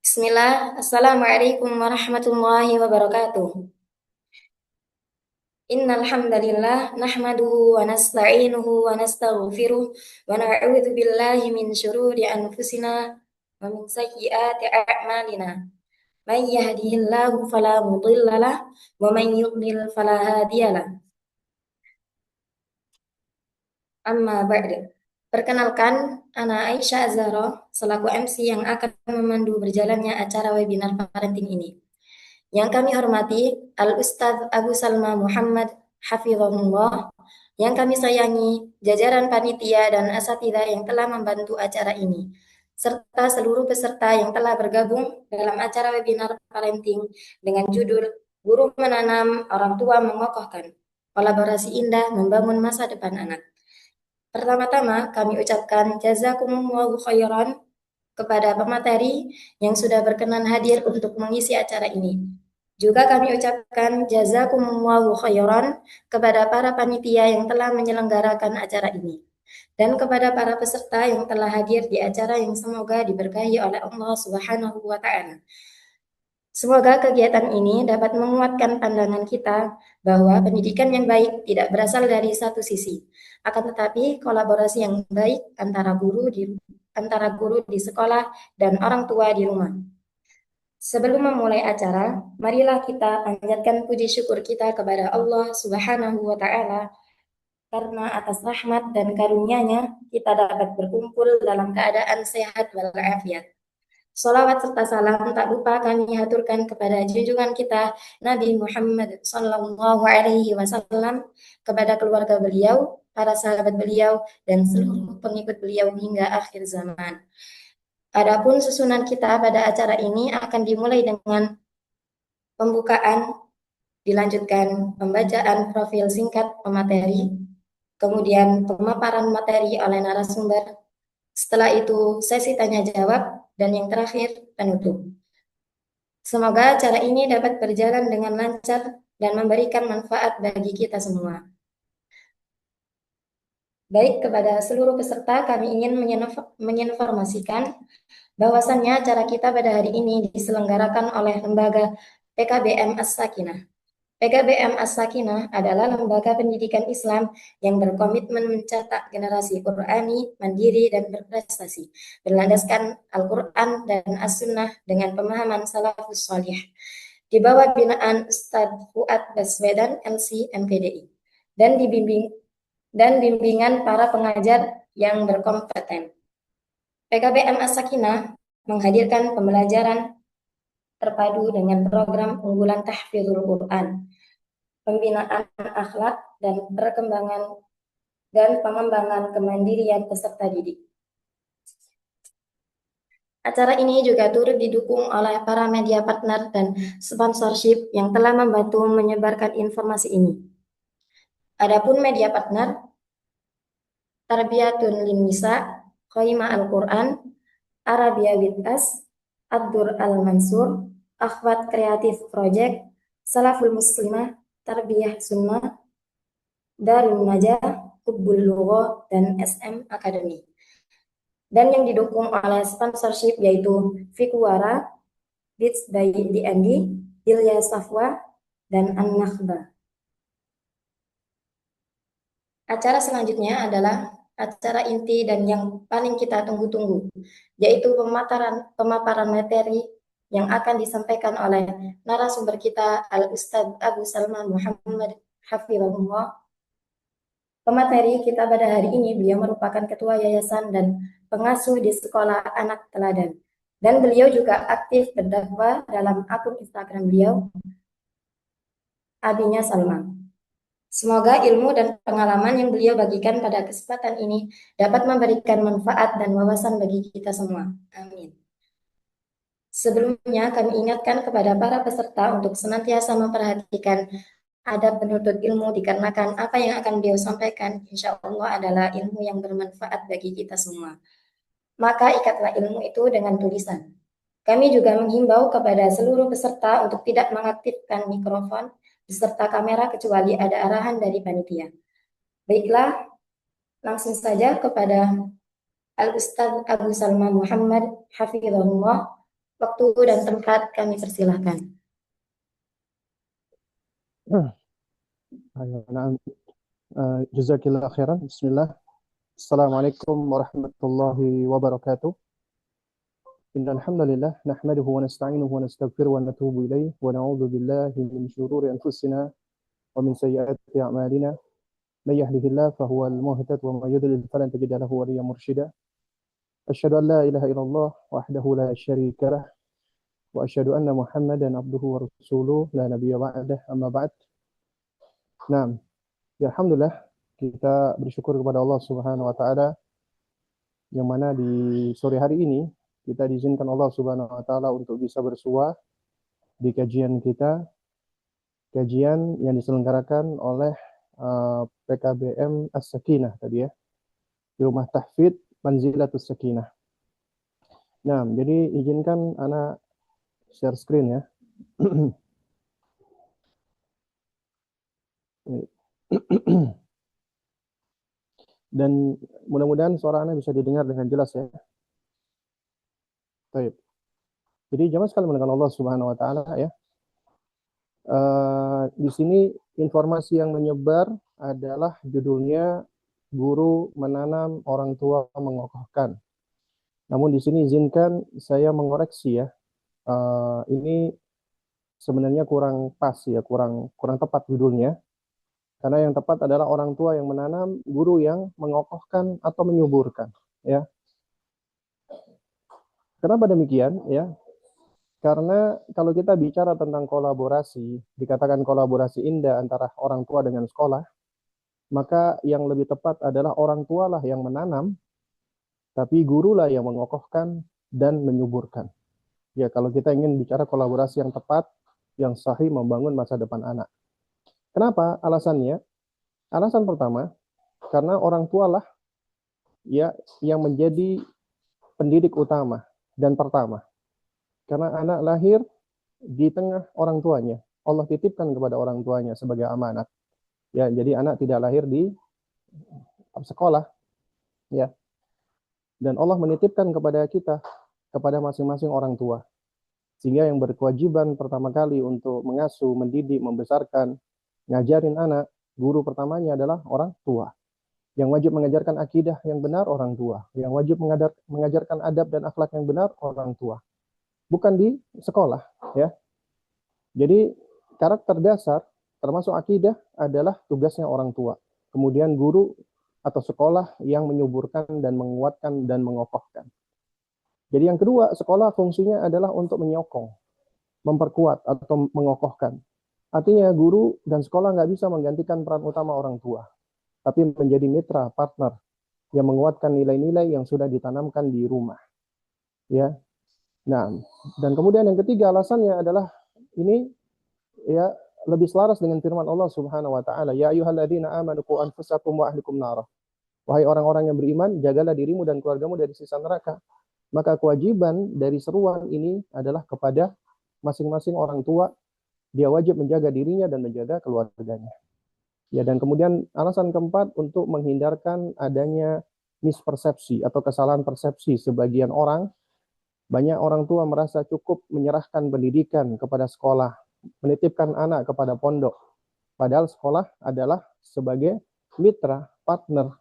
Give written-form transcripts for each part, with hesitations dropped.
Bismillah, Assalamualaikum warahmatullahi wabarakatuh. Innal hamdalillah nahmaduhu wa nasta'inuhu wa nastaghfiruh wa na'udzu billahi min syururi anfusina wa min sayyiati a'malina. May yahdihillahu fala mudhillalah wa may yudlil fala hadiyalah. Amma ba'du. Perkenalkan, Ana Aisyah Azhara selaku MC yang akan memandu berjalannya acara webinar parenting ini. Yang kami hormati Al-Ustadz Abu Salma Muhammad Hafizahullah, yang kami sayangi jajaran panitia dan asatidzah yang telah membantu acara ini, serta seluruh peserta yang telah bergabung dalam acara webinar parenting dengan judul Guru Menanam, Orang Tua Mengokohkan, Kolaborasi Indah Membangun Masa Depan Anak. Pertama-tama kami ucapkan jazakumullahu khairan kepada pemateri yang sudah berkenan hadir untuk mengisi acara ini. Juga kami ucapkan jazakumullahu khairan kepada para panitia yang telah menyelenggarakan acara ini. Dan kepada para peserta yang telah hadir di acara yang semoga diberkahi oleh Allah Subhanahu wa Ta'ala. Semoga kegiatan ini dapat menguatkan pandangan kita bahwa pendidikan yang baik tidak berasal dari satu sisi, akan tetapi kolaborasi yang baik antara guru di sekolah dan orang tua di rumah. Sebelum memulai acara, marilah kita panjatkan puji syukur kita kepada Allah Subhanahu wa Ta'ala karena atas rahmat dan karunia-Nya kita dapat berkumpul dalam keadaan sehat walafiat. Salawat serta salam tak lupa kami haturkan kepada junjungan kita Nabi Muhammad Sallallahu Alaihi Wasallam, kepada keluarga beliau, para sahabat beliau, dan seluruh pengikut beliau hingga akhir zaman. Adapun susunan kita pada acara ini akan dimulai dengan pembukaan, dilanjutkan pembacaan profil singkat pemateri, kemudian pemaparan materi oleh narasumber. Setelah itu sesi tanya jawab, dan yang terakhir penutup. Semoga acara ini dapat berjalan dengan lancar dan memberikan manfaat bagi kita semua. Baik, kepada seluruh peserta kami ingin menginformasikan bahwasannya acara kita pada hari ini diselenggarakan oleh lembaga PKBM As-Sakinah. PKBM As-Sakinah adalah lembaga pendidikan Islam yang berkomitmen mencetak generasi Qur'ani, mandiri, dan berprestasi, berlandaskan Al-Quran dan As-Sunnah dengan pemahaman salafus salih, di bawah binaan Ustadz Fuad Baswedan, LC, MPDI, dan bimbingan para pengajar yang berkompeten. PKBM As-Sakinah menghadirkan pembelajaran terpadu dengan program unggulan tahfidzul Quran, pembinaan akhlak, dan perkembangan dan pengembangan kemandirian peserta didik. Acara ini juga turut didukung oleh para media partner dan sponsorship yang telah membantu menyebarkan informasi ini. Adapun media partner, Tarbiyatun Linnisa, Qaimah Al-Quran, Arabia with Us, Ad-Dur Al-Mansur, Akhwat Kreatif Project, Salaful Muslimah, Tarbiyah Sunnah, Darun Najah, Hubbul Lugha, dan SM Academy. Dan yang didukung oleh sponsorship yaitu Fikuara, Beats by DND, Ilya Safwa, dan An-Nakhba. Acara selanjutnya adalah acara inti dan yang paling kita tunggu-tunggu, yaitu pemaparan materi yang akan disampaikan oleh narasumber kita Al-Ustadz Abu Salma Muhammad Hafizahullah. Pemateri kita pada hari ini, beliau merupakan ketua yayasan dan pengasuh di sekolah anak teladan. Dan beliau juga aktif berdakwah dalam akun Instagram beliau, Abinya Salma. Semoga ilmu dan pengalaman yang beliau bagikan pada kesempatan ini dapat memberikan manfaat dan wawasan bagi kita semua. Amin. Sebelumnya kami ingatkan kepada para peserta untuk senantiasa memperhatikan adab penuntut ilmu, dikarenakan apa yang akan beliau sampaikan insya Allah adalah ilmu yang bermanfaat bagi kita semua. Maka ikatlah ilmu itu dengan tulisan. Kami juga menghimbau kepada seluruh peserta untuk tidak mengaktifkan mikrofon beserta kamera kecuali ada arahan dari panitia. Baiklah, langsung saja kepada Al-Ustadz Abu Salma Muhammad, Hafizahullah. Waktu dan tempat kami persilahkan. Ayo, nah, Jazakillah khairan. Bismillah. Assalamualaikum warahmatullahi wabarakatuh. Innal hamdalillah nahmaduhu wa nasta'inuhu wa nastaghfiruhu wa natubu ilayh wa na'udzu billahi min shururi anfusina wa min sayyiati a'malina. May yahdihillahu fahuwal muhtad wa may yudlil falan tajida lahu waliyyan mursyida. Asyhadu an la ilaha illallah wahdahu la syarika lah wa asyhadu anna Muhammadan abduhu wa rasuluh la nabiyya ba'dah amma ba'd. Nah, ya alhamdulillah kita bersyukur kepada Allah Subhanahu wa taala yang mana di sore hari ini kita diizinkan Allah Subhanahu wa taala untuk bisa bersua di kajian kita, kajian yang diselenggarakan oleh PKBM As-Sakinah tadi ya, di Rumah Tahfidz Manzilatus Sakinah. Nah, jadi izinkan ana share screen ya. Dan mudah-mudahan suara ana bisa didengar dengan jelas ya. Baik. Jadi jamaah sekalian mendengar Allah Subhanahu wa taala ya. Di sini informasi yang menyebar adalah judulnya Guru Menanam Orang Tua Mengokohkan. Namun di sini izinkan saya mengoreksi ya. Ini sebenarnya kurang pas ya, kurang tepat judulnya. Karena yang tepat adalah orang tua yang menanam, guru yang mengokohkan atau menyuburkan ya. Kenapa demikian ya? Karena kalau kita bicara tentang kolaborasi, dikatakan kolaborasi indah antara orang tua dengan sekolah, maka yang lebih tepat adalah orang tua lah yang menanam, tapi guru lah yang mengokohkan dan menyuburkan. Ya, kalau kita ingin bicara kolaborasi yang tepat, yang sahih membangun masa depan anak. Kenapa? Alasannya, alasan pertama, karena orang tua lah ya yang menjadi pendidik utama dan pertama. Karena anak lahir di tengah orang tuanya. Allah titipkan kepada orang tuanya sebagai amanat. Ya, jadi anak tidak lahir di sekolah, ya. Dan Allah menitipkan kepada kita, kepada masing-masing orang tua. Sehingga yang berkewajiban pertama kali untuk mengasuh, mendidik, membesarkan, ngajarin anak, guru pertamanya adalah orang tua. Yang wajib mengajarkan akidah yang benar, orang tua. Yang wajib mengajarkan adab dan akhlak yang benar, orang tua. Bukan di sekolah, ya. Jadi karakter dasar termasuk akidah adalah tugasnya orang tua. Kemudian guru atau sekolah yang menyuburkan dan menguatkan dan mengokohkan. Jadi yang kedua, sekolah fungsinya adalah untuk menyokong, memperkuat atau mengokohkan. Artinya guru dan sekolah nggak bisa menggantikan peran utama orang tua, tapi menjadi mitra, partner yang menguatkan nilai-nilai yang sudah ditanamkan di rumah. Ya. Nah, dan kemudian yang ketiga alasannya adalah ini ya lebih selaras dengan firman Allah Subhanahu wa taala, ya ayyuhalladzina amanu qu anfusakum wa ahlikum nar. Wahai orang-orang yang beriman, jagalah dirimu dan keluargamu dari siksa neraka. Maka kewajiban dari seruan ini adalah kepada masing-masing orang tua, dia wajib menjaga dirinya dan menjaga keluarganya. Ya, dan kemudian alasan keempat untuk menghindarkan adanya mispersepsi atau kesalahan persepsi sebagian orang. Banyak orang tua merasa cukup menyerahkan pendidikan kepada sekolah, menitipkan anak kepada pondok. Padahal sekolah adalah sebagai mitra, partner,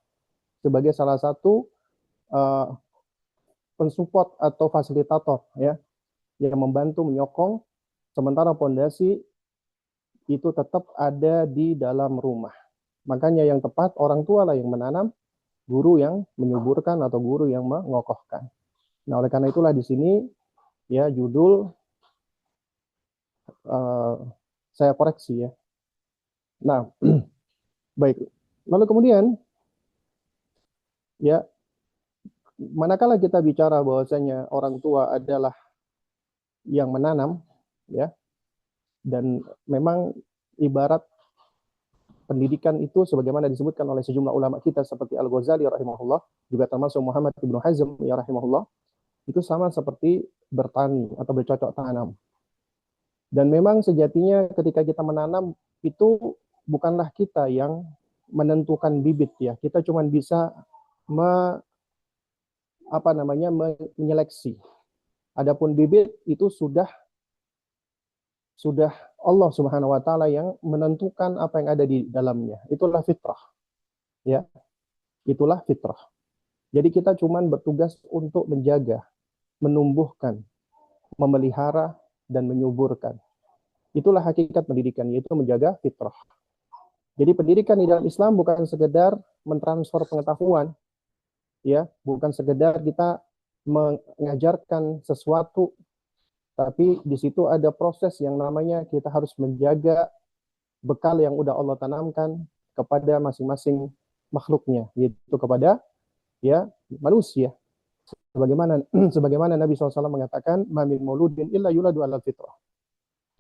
sebagai salah satu pensupport atau fasilitator ya, yang membantu menyokong, sementara pondasi itu tetap ada di dalam rumah. Makanya yang tepat orang tua lah yang menanam, guru yang menyuburkan atau guru yang mengokohkan. Nah, oleh karena itulah di sini ya judul saya koreksi ya. Nah, baik. Lalu kemudian ya manakala kita bicara bahwasanya orang tua adalah yang menanam ya, dan memang ibarat pendidikan itu sebagaimana disebutkan oleh sejumlah ulama kita seperti Al-Ghazali rahimahullah, juga termasuk Muhammad Ibnu Hazm ya rahimahullah, itu sama seperti bertani atau bercocok tanam. Dan memang sejatinya ketika kita menanam itu bukanlah kita yang menentukan bibit ya. Kita cuma bisa menyeleksi. Adapun bibit itu sudah Allah Subhanahu wa taala yang menentukan apa yang ada di dalamnya. Itulah fitrah. Ya, itulah fitrah. Jadi kita cuma bertugas untuk menjaga, menumbuhkan, memelihara dan menyuburkan. Itulah hakikat pendidikan, yaitu menjaga fitrah. Jadi pendidikan di dalam Islam bukan sekedar mentransfer pengetahuan, ya, bukan sekedar kita mengajarkan sesuatu, tapi di situ ada proses yang namanya kita harus menjaga bekal yang udah Allah tanamkan kepada masing-masing makhluknya, yaitu kepada ya manusia. Sebagaimana Nabi SAW mengatakan, "Mamin mauludin illa yuladu ala fitrah."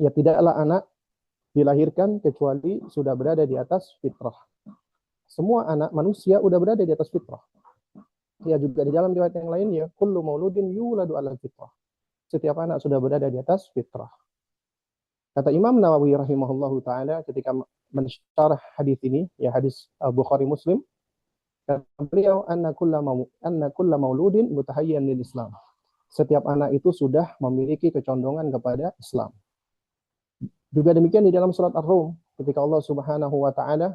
Ya, tidaklah anak dilahirkan kecuali sudah berada di atas fitrah. Semua anak manusia sudah berada di atas fitrah. Ya, juga di dalam riwayat yang lain, ya, kullu mauludin yuladu ala fitrah. Setiap anak sudah berada di atas fitrah. Kata Imam Nawawi rahimahullahu taala ketika mensyarah hadis ini, ya hadis Bukhari Muslim, kata beliau, anna kulla mauludin mutahayyan lil Islam. Setiap anak itu sudah memiliki kecondongan kepada Islam. Juga demikian di dalam surat Ar-Rum ketika Allah Subhanahu wa taala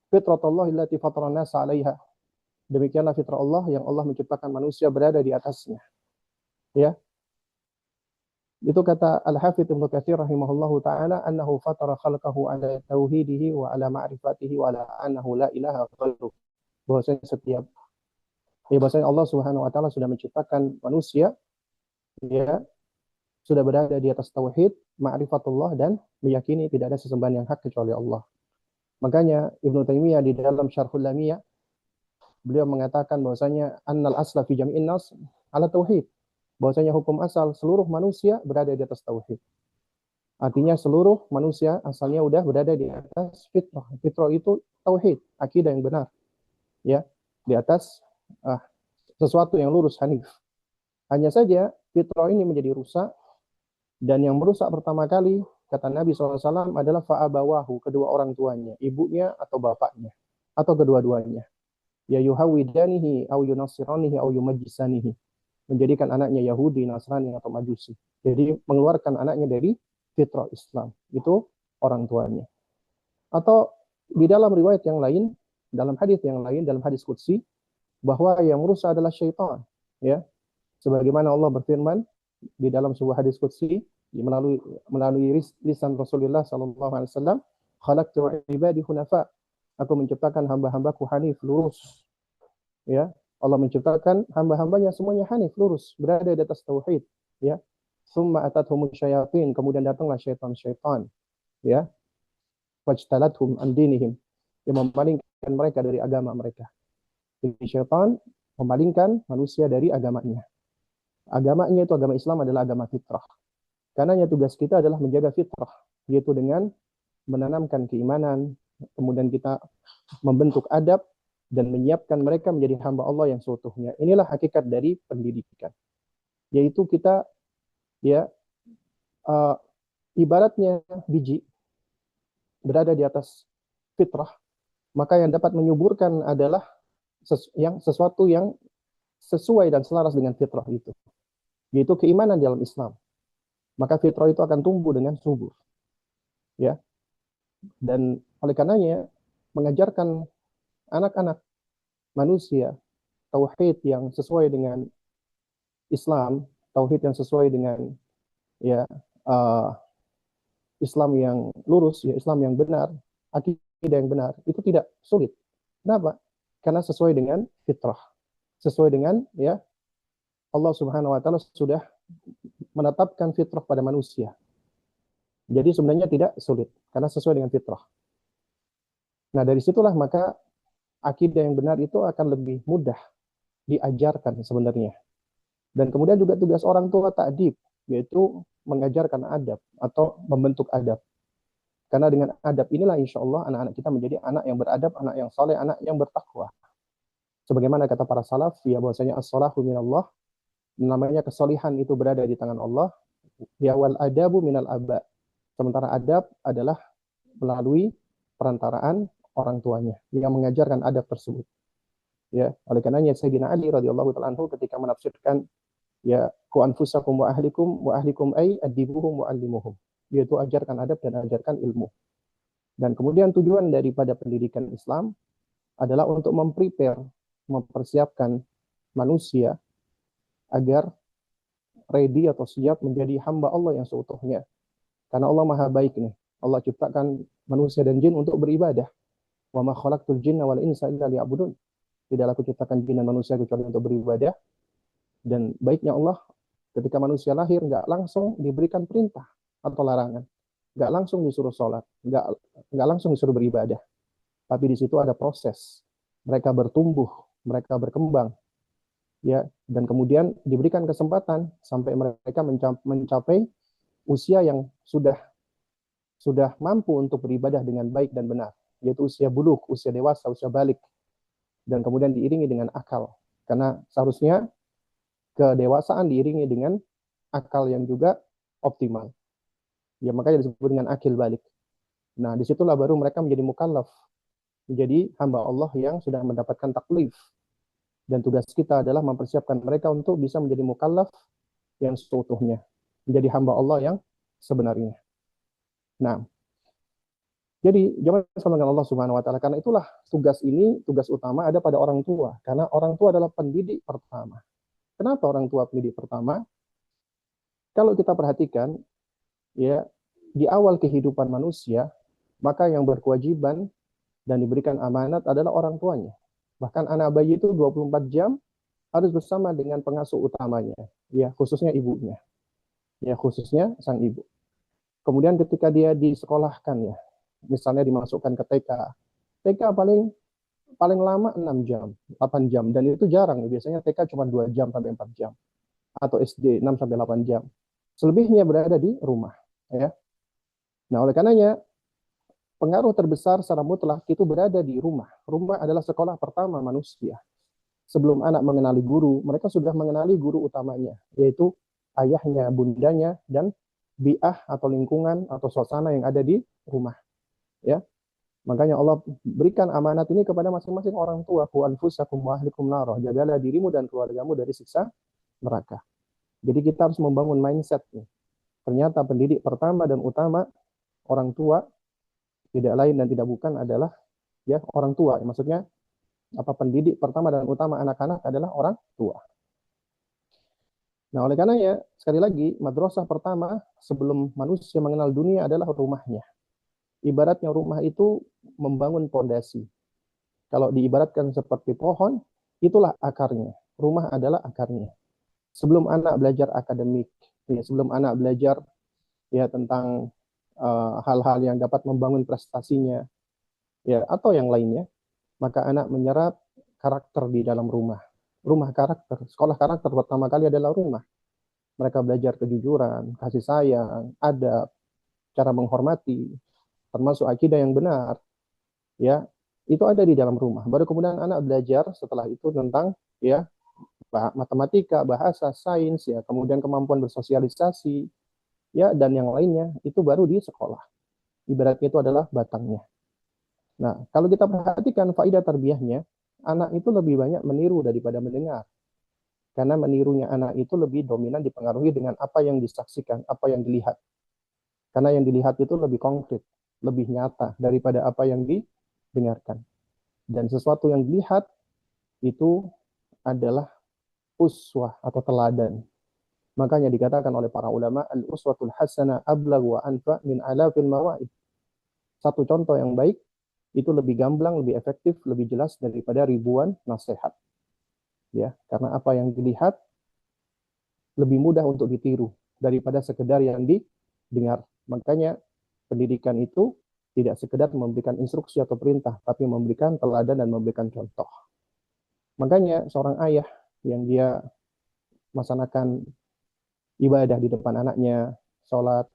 fitratullah allati fataran nas 'alaiha. Demikianlah fitrah Allah yang Allah menciptakan manusia berada di atasnya. Ya. Itu kata Al-Hafidz Ibnu Katsir rahimahullahu taala, annahu fatara khalqahu 'ala tauhidihi wa 'ala ma'rifatihi wa 'ala annahu la ilaha ghairuh. Bahwasanya Allah Subhanahu wa taala sudah menciptakan manusia, ya, sudah berada di atas tauhid, ma'rifatullah, dan meyakini tidak ada sesembahan yang hak kecuali Allah. Makanya Ibnu Taimiyah di dalam Syarhul Lamiyah beliau mengatakan bahwasanya annal asla fi jami'in nas ala tauhid. Bahwasanya hukum asal seluruh manusia berada di atas tauhid. Artinya seluruh manusia asalnya udah berada di atas fitrah. Fitrah itu tauhid, akidah yang benar. Ya, di atas sesuatu yang lurus, hanif. Hanya saja fitrah ini menjadi rusak. Dan yang merusak pertama kali, kata Nabi SAW, adalah fa'abawahu, kedua orang tuanya, ibunya atau bapaknya, atau kedua-duanya. Ya yuhawidanihi, au yunassiranihi, au yumajjisanihi. Menjadikan anaknya Yahudi, Nasrani, atau Majusi. Jadi mengeluarkan anaknya dari fitrah Islam. Itu orang tuanya. Atau di dalam riwayat yang lain, dalam hadis yang lain, dalam hadis qudsi, bahwa yang merusak adalah syaitan. Ya, sebagaimana Allah berfirman di dalam sebuah hadis qudsi melalui lisan Rasulullah sallallahu alaihi wasallam, khalaqtu ibadi hunafa. Aku menciptakan hamba-hambaku hanif, lurus. Ya, Allah menciptakan hamba-hambanya semuanya hanif, lurus, berada di atas tauhid, ya. Summa atathum syayatin, kemudian datanglah syaitan-syaitan, ya. Fajtalathum an dinihim, yang memalingkan mereka dari agama mereka. Jadi syaitan memalingkan manusia dari agamanya. Agamanya itu, agama Islam adalah agama fitrah. Karena tugas kita adalah menjaga fitrah, yaitu dengan menanamkan keimanan, kemudian kita membentuk adab dan menyiapkan mereka menjadi hamba Allah yang seutuhnya. Inilah hakikat dari pendidikan, yaitu kita, ya, ibaratnya biji berada di atas fitrah, maka yang dapat menyuburkan adalah sesuatu yang sesuai dan selaras dengan fitrah itu, yaitu keimanan dalam Islam. Maka fitrah itu akan tumbuh dengan subur, ya. Dan oleh karenanya mengajarkan anak-anak manusia tauhid yang sesuai dengan Islam, tauhid yang sesuai dengan, ya, Islam yang lurus, ya, Islam yang benar, akidah yang benar, itu tidak sulit. Kenapa? Karena sesuai dengan fitrah, sesuai dengan, ya, Allah Subhanahu wa taala sudah menetapkan fitrah pada manusia. Jadi sebenarnya tidak sulit karena sesuai dengan fitrah. Nah, dari situlah maka akidah yang benar itu akan lebih mudah diajarkan sebenarnya. Dan kemudian juga tugas orang tua ta'dib, yaitu mengajarkan adab atau membentuk adab. Karena dengan adab inilah insya Allah anak-anak kita menjadi anak yang beradab, anak yang saleh, anak yang bertakwa. Sebagaimana kata para salaf, ya, bahwasanya as-salahu minallah, namanya kesolihan itu berada di tangan Allah. Ya, wal adabu minal aba. Sementara adab adalah melalui perantaraan orang tuanya yang mengajarkan adab tersebut. Ya, oleh karenanya Sayyidina Ali radhiyallahu taala anhu ketika menafsirkan ya ku anfusakum wa ahlikum ay adibuhum wa allimuhum, yaitu ajarkan adab dan ajarkan ilmu. Dan kemudian tujuan daripada pendidikan Islam adalah untuk mempersiapkan manusia agar ready atau siap menjadi hamba Allah yang seutuhnya. Karena Allah Maha baik nih. Allah ciptakan manusia dan jin untuk beribadah. Wa ma khalaqtul jinna wal insa illa liya'budun. Tidaklah aku ciptakan jin dan manusia kecuali untuk beribadah. Dan baiknya Allah ketika manusia lahir nggak langsung diberikan perintah atau larangan, nggak langsung disuruh sholat, nggak langsung disuruh beribadah, tapi di situ ada proses. Mereka bertumbuh, mereka berkembang, ya, dan kemudian diberikan kesempatan sampai mereka mencapai usia yang sudah mampu untuk beribadah dengan baik dan benar, yaitu usia bulugh, usia dewasa, usia balik, dan kemudian diiringi dengan akal, karena seharusnya kedewasaan diiringi dengan akal yang juga optimal. Ya, makanya disebut dengan akil balik. Nah, disitulah baru mereka menjadi mukallaf, menjadi hamba Allah yang sudah mendapatkan taklif. Dan tugas kita adalah mempersiapkan mereka untuk bisa menjadi mukallaf yang seutuhnya, menjadi hamba Allah yang sebenarnya. Nah, jadi jangan sama dengan Allah Subhanahu wa taala. Karena itulah tugas utama ada pada orang tua, karena orang tua adalah pendidik pertama. Kenapa orang tua pendidik pertama? Kalau kita perhatikan, ya, di awal kehidupan manusia, maka yang berkewajiban dan diberikan amanat adalah orang tuanya. Bahkan anak bayi itu 24 jam harus bersama dengan pengasuh utamanya, ya, khususnya ibunya. Ya, khususnya sang ibu. Kemudian ketika dia disekolahkan, ya, misalnya dimasukkan ke TK. TK paling lama 6 jam, 8 jam, dan itu jarang. Biasanya TK cuma 2 jam sampai 4 jam, atau SD 6 sampai 8 jam. Selebihnya berada di rumah, ya. Nah, oleh karenanya pengaruh terbesar secara mutlak itu berada di rumah. Rumah adalah sekolah pertama manusia. Sebelum anak mengenali guru, mereka sudah mengenali guru utamanya, yaitu ayahnya, bundanya, dan bi'ah atau lingkungan atau suasana yang ada di rumah. Ya, makanya Allah berikan amanat ini kepada masing-masing orang tua. Qu anfusakum wa ahlikum narah. Jagalah dirimu dan keluargamu dari siksa neraka. Jadi kita harus membangun mindset nih. Ternyata pendidik pertama dan utama orang tua tidak lain dan tidak bukan adalah, ya, orang tua. Maksudnya pendidik pertama dan utama anak-anak adalah orang tua. Nah, oleh karenanya sekali lagi madrasah pertama sebelum manusia mengenal dunia adalah rumahnya. Ibaratnya rumah itu membangun pondasi. Kalau diibaratkan seperti pohon, itulah akarnya. Rumah adalah akarnya. Sebelum anak belajar akademik, ya, sebelum anak belajar, ya, tentang hal-hal yang dapat membangun prestasinya, ya, atau yang lainnya, maka anak menyerap karakter di dalam rumah. Rumah karakter, sekolah karakter pertama kali adalah rumah. Mereka belajar kejujuran, kasih sayang, adab, cara menghormati, termasuk akidah yang benar, ya, itu ada di dalam rumah. Baru kemudian anak belajar setelah itu tentang, ya, matematika, bahasa, sains, ya, kemudian kemampuan bersosialisasi, ya, dan yang lainnya itu baru di sekolah. Ibaratnya itu adalah batangnya. Nah, kalau kita perhatikan faidah tarbiyahnya, anak itu lebih banyak meniru daripada mendengar. Karena menirunya anak itu lebih dominan dipengaruhi dengan apa yang disaksikan, apa yang dilihat. Karena yang dilihat itu lebih konkret, lebih nyata daripada apa yang didengarkan. Dan sesuatu yang dilihat itu adalah uswah atau teladan. Makanya dikatakan oleh para ulama, al-uswatul hasanah ablag wa anfa min alafil mawaid. Satu contoh yang baik itu lebih gamblang, lebih efektif, lebih jelas daripada ribuan nasihat. Ya, karena apa yang dilihat lebih mudah untuk ditiru daripada sekedar yang didengar. Makanya pendidikan itu tidak sekedar memberikan instruksi atau perintah, tapi memberikan teladan dan memberikan contoh. Makanya seorang ayah yang dia melaksanakan ibadah di depan anaknya, sholat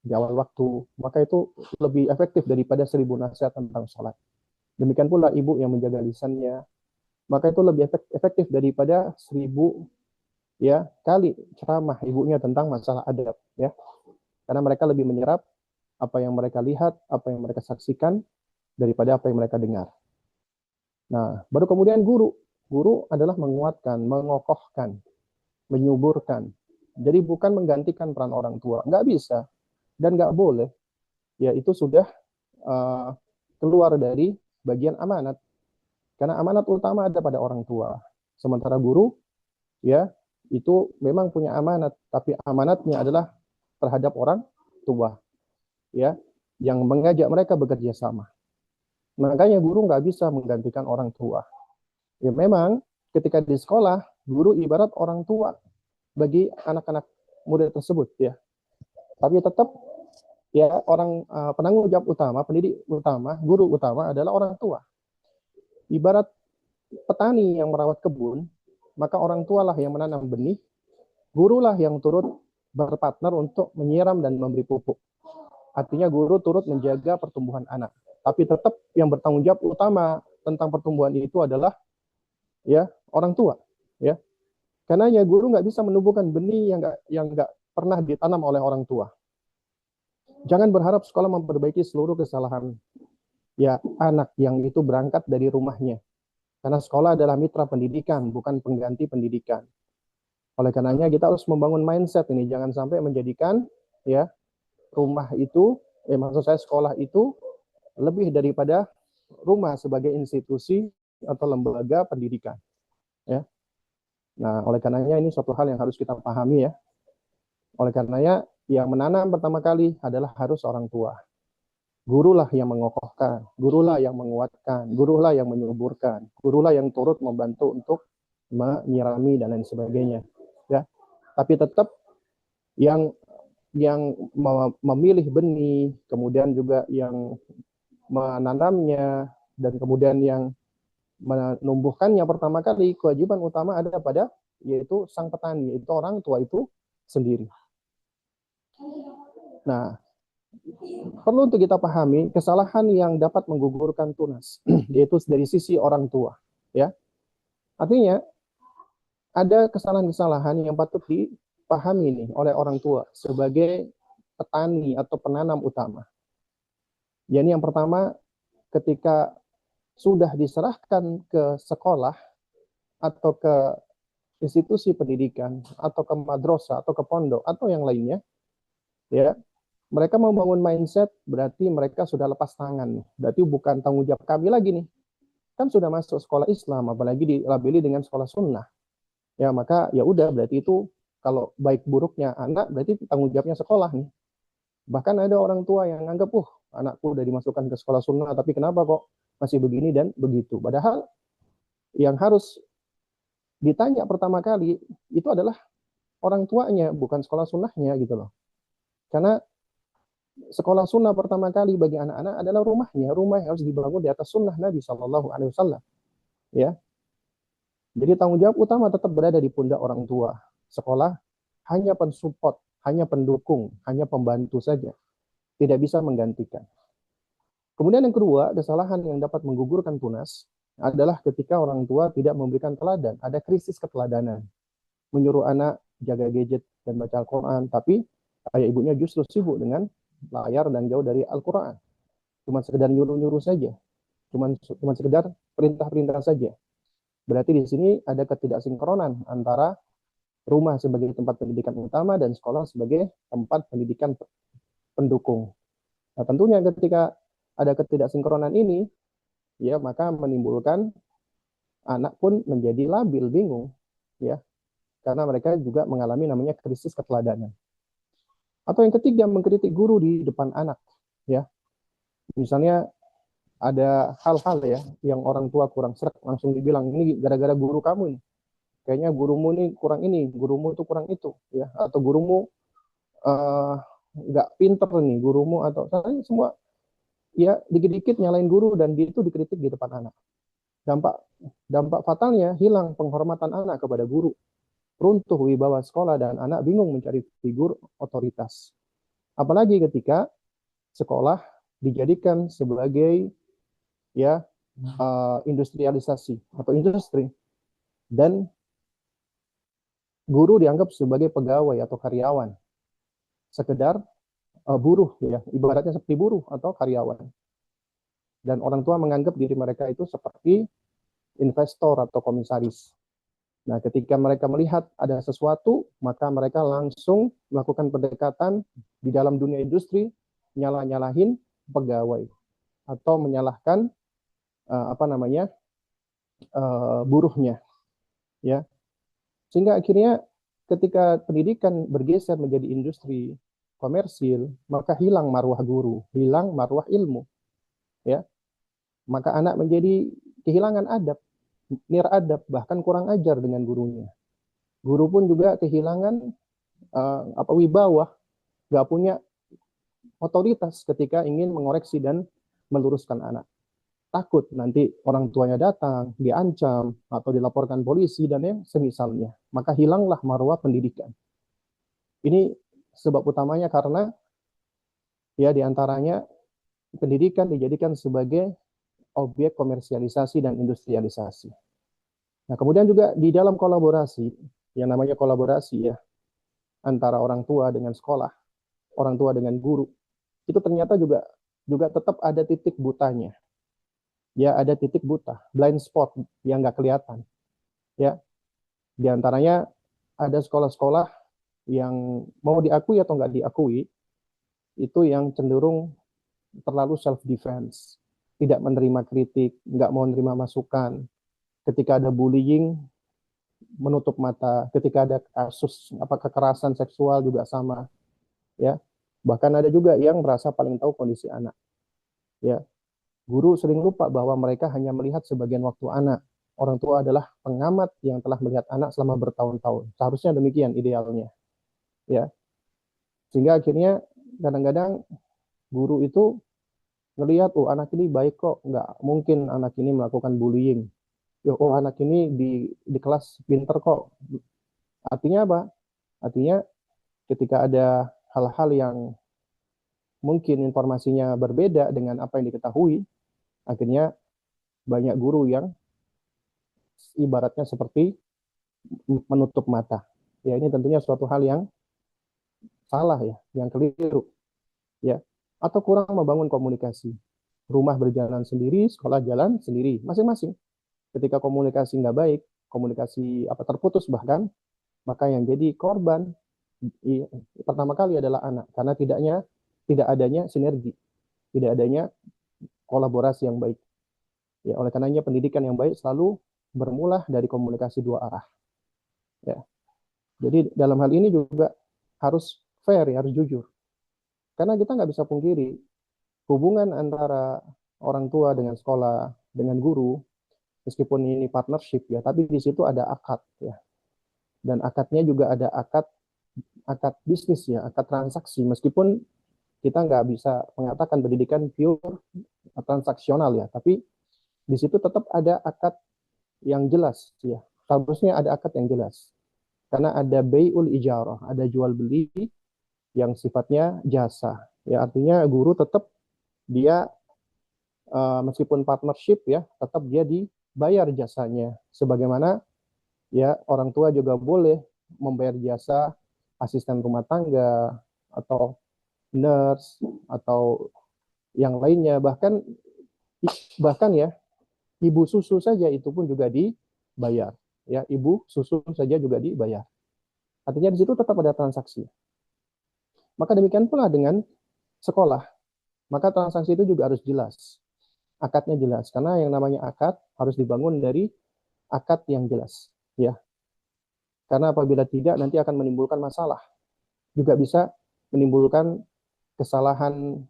di awal waktu, maka itu lebih efektif daripada 1000 nasihat tentang sholat. Demikian pula ibu yang menjaga lisannya, maka itu lebih efektif daripada 1000, ya, kali ceramah ibunya tentang masalah adab, ya, karena mereka lebih menyerap apa yang mereka lihat, apa yang mereka saksikan daripada apa yang mereka dengar. Nah, baru kemudian guru. Guru adalah menguatkan, mengokohkan, menyuburkan. Jadi bukan menggantikan peran orang tua. Nggak bisa dan nggak boleh. Ya itu sudah uh, keluar dari bagian amanat. Karena amanat utama ada pada orang tua. Sementara guru, ya itu memang punya amanat, tapi amanatnya adalah terhadap orang tua, ya, yang mengajak mereka bekerja sama. Makanya guru nggak bisa menggantikan orang tua. Ya memang ketika di sekolah, guru ibarat orang tua bagi anak-anak muda tersebut, ya. Tapi tetap ya orang penanggung jawab utama, pendidik utama, guru utama adalah orang tua. Ibarat petani yang merawat kebun, maka orang tualah yang menanam benih, gurulah yang turut berpartner untuk menyiram dan memberi pupuk. Artinya guru turut menjaga pertumbuhan anak. Tapi tetap yang bertanggung jawab utama tentang pertumbuhan itu adalah ya orang tua, ya. Karena ya guru nggak bisa menumbuhkan benih yang nggak pernah ditanam oleh orang tua. Jangan berharap sekolah memperbaiki seluruh kesalahan ya anak yang itu berangkat dari rumahnya. Karena sekolah adalah mitra pendidikan, bukan pengganti pendidikan. Oleh karenanya kita harus membangun mindset ini, jangan sampai menjadikan ya rumah itu, maksud saya sekolah itu lebih daripada rumah sebagai institusi atau lembaga pendidikan. Ya. Nah, oleh karenanya ini suatu hal yang harus kita pahami ya. Oleh karenanya yang menanam pertama kali adalah harus orang tua. Gurulah yang mengokohkan, gurulah yang menguatkan, gurulah yang menyuburkan, gurulah yang turut membantu untuk menyirami dan lain sebagainya. Ya, tapi tetap yang memilih benih, kemudian juga yang menanamnya, dan kemudian yang menumbuhkannya pertama kali, kewajiban utama ada pada yaitu sang petani, yaitu orang tua itu sendiri. Nah, perlu untuk kita pahami kesalahan yang dapat menggugurkan tunas, yaitu dari sisi orang tua. Ya, artinya ada kesalahan-kesalahan yang patut dipahami nih oleh orang tua sebagai petani atau penanam utama. Jadi yang pertama, ketika sudah diserahkan ke sekolah atau ke institusi pendidikan atau ke madrasah atau ke pondok atau yang lainnya, ya mereka membangun mindset berarti mereka sudah lepas tangan. Berarti bukan tanggung jawab kami lagi nih. Kan sudah masuk sekolah Islam, apalagi dilabeli dengan sekolah sunnah. Ya maka ya udah berarti itu kalau baik buruknya anak berarti tanggung jawabnya sekolah nih. Bahkan ada orang tua yang anggap, anakku udah dimasukkan ke sekolah sunnah, tapi kenapa kok masih begini dan begitu. Padahal yang harus ditanya pertama kali itu adalah orang tuanya, bukan sekolah sunnahnya gitu loh. Karena sekolah sunnah pertama kali bagi anak-anak adalah rumahnya. Rumah yang harus dibangun di atas sunnah Nabi Shallallahu Alaihi Wasallam. Ya, jadi tanggung jawab utama tetap berada di pundak orang tua. Sekolah hanya pensupport, hanya pendukung, hanya pembantu saja. Tidak bisa menggantikan. Kemudian yang kedua, kesalahan yang dapat menggugurkan tunas adalah ketika orang tua tidak memberikan teladan. Ada krisis keteladanan. Menyuruh anak jaga gadget dan baca Al-Quran, tapi ayah ibunya justru sibuk dengan layar dan jauh dari Al-Quran. Cuma sekedar nyuruh-nyuruh saja. Cuma sekedar perintah-perintah saja. Berarti di sini ada ketidaksinkronan antara rumah sebagai tempat pendidikan utama dan sekolah sebagai tempat pendidikan pendukung. Nah, tentunya ketika ada ketidaksinkronan ini, ya maka menimbulkan anak pun menjadi labil, bingung, ya, karena mereka juga mengalami namanya krisis keteladanan. Atau yang ketiga, mengkritik guru di depan anak, ya. Misalnya ada hal-hal ya yang orang tua kurang srek, langsung dibilang ini gara-gara guru kamu ini. Kayaknya gurumu ini kurang ini, gurumu itu kurang itu, ya. Atau gurumu nggak pinter nih, gurumu atau semua ya dikit-dikit nyalain guru dan itu dikritik di depan anak. Dampak dampak fatalnya hilang penghormatan anak kepada guru, runtuh wibawa sekolah dan anak bingung mencari figur otoritas. Apalagi ketika sekolah dijadikan sebagai ya industrialisasi atau industri dan guru dianggap sebagai pegawai atau karyawan, sekedar buruh ya, ibaratnya seperti buruh atau karyawan. Dan orang tua menganggap diri mereka itu seperti investor atau komisaris. Nah, ketika mereka melihat ada sesuatu, maka mereka langsung melakukan pendekatan di dalam dunia industri, nyalah-nyalahin pegawai atau menyalahkan buruhnya, ya. Sehingga akhirnya ketika pendidikan bergeser menjadi industri komersil, maka hilang marwah guru, hilang marwah ilmu, ya. Maka anak menjadi kehilangan adab, niradab, bahkan kurang ajar dengan gurunya. Guru pun juga kehilangan wibawa, nggak punya otoritas ketika ingin mengoreksi dan meluruskan anak. Takut nanti orang tuanya datang, diancam, atau dilaporkan polisi, dan yang semisalnya. Maka hilanglah marwah pendidikan. Ini sebab utamanya karena ya diantaranya pendidikan dijadikan sebagai objek komersialisasi dan industrialisasi. Nah, kemudian juga di dalam kolaborasi, yang namanya kolaborasi ya, antara orang tua dengan sekolah, orang tua dengan guru, itu ternyata juga tetap ada titik butanya. Ya, ada titik buta, blind spot yang nggak kelihatan. Ya, di antaranya ada sekolah-sekolah yang mau diakui atau nggak diakui, itu yang cenderung terlalu self defense, tidak menerima kritik, nggak mau menerima masukan. Ketika ada bullying, menutup mata. Ketika ada kasus kekerasan seksual juga sama, ya. Bahkan ada juga yang merasa paling tahu kondisi anak, ya. Guru sering lupa bahwa mereka hanya melihat sebagian waktu anak. Orang tua adalah pengamat yang telah melihat anak selama bertahun-tahun. Seharusnya demikian idealnya, ya. Sehingga akhirnya kadang-kadang guru itu ngelihat, oh anak ini baik kok, nggak mungkin anak ini melakukan bullying. Oh anak ini di kelas pinter kok. Artinya apa? Artinya ketika ada hal-hal yang mungkin informasinya berbeda dengan apa yang diketahui, akhirnya banyak guru yang ibaratnya seperti menutup mata. Ya, ini tentunya suatu hal yang salah ya, yang keliru. Ya, atau kurang membangun komunikasi. Rumah berjalan sendiri, sekolah jalan sendiri, masing-masing. Ketika komunikasi nggak baik, komunikasi terputus bahkan, maka yang jadi korban pertama kali adalah anak, karena tidak adanya sinergi, tidak adanya kolaborasi yang baik. Ya, oleh karenanya pendidikan yang baik selalu bermula dari komunikasi dua arah. Ya. Jadi dalam hal ini juga harus fair, ya, harus jujur. Karena kita nggak bisa pungkiri hubungan antara orang tua dengan sekolah, dengan guru, meskipun ini partnership ya, tapi di situ ada akad ya. Dan akadnya juga ada akad bisnis ya, akad transaksi. Meskipun kita nggak bisa mengatakan pendidikan pure transaksional ya, tapi di situ tetap ada akad yang jelas ya. Seharusnya ada akad yang jelas. Karena ada bai'ul ijarah, ada jual beli yang sifatnya jasa. Ya, artinya guru tetap dia meskipun partnership ya, tetap dia dibayar jasanya. Sebagaimana ya orang tua juga boleh membayar jasa asisten rumah tangga atau nurse atau yang lainnya, bahkan ya ibu susu saja itu pun juga dibayar, ya, ibu susu saja juga dibayar. Artinya di situ tetap ada transaksi. Maka demikian pula dengan sekolah, maka transaksi itu juga harus jelas, akadnya jelas, karena yang namanya akad harus dibangun dari akad yang jelas, ya. Karena apabila tidak nanti akan menimbulkan masalah, juga bisa menimbulkan kesalahan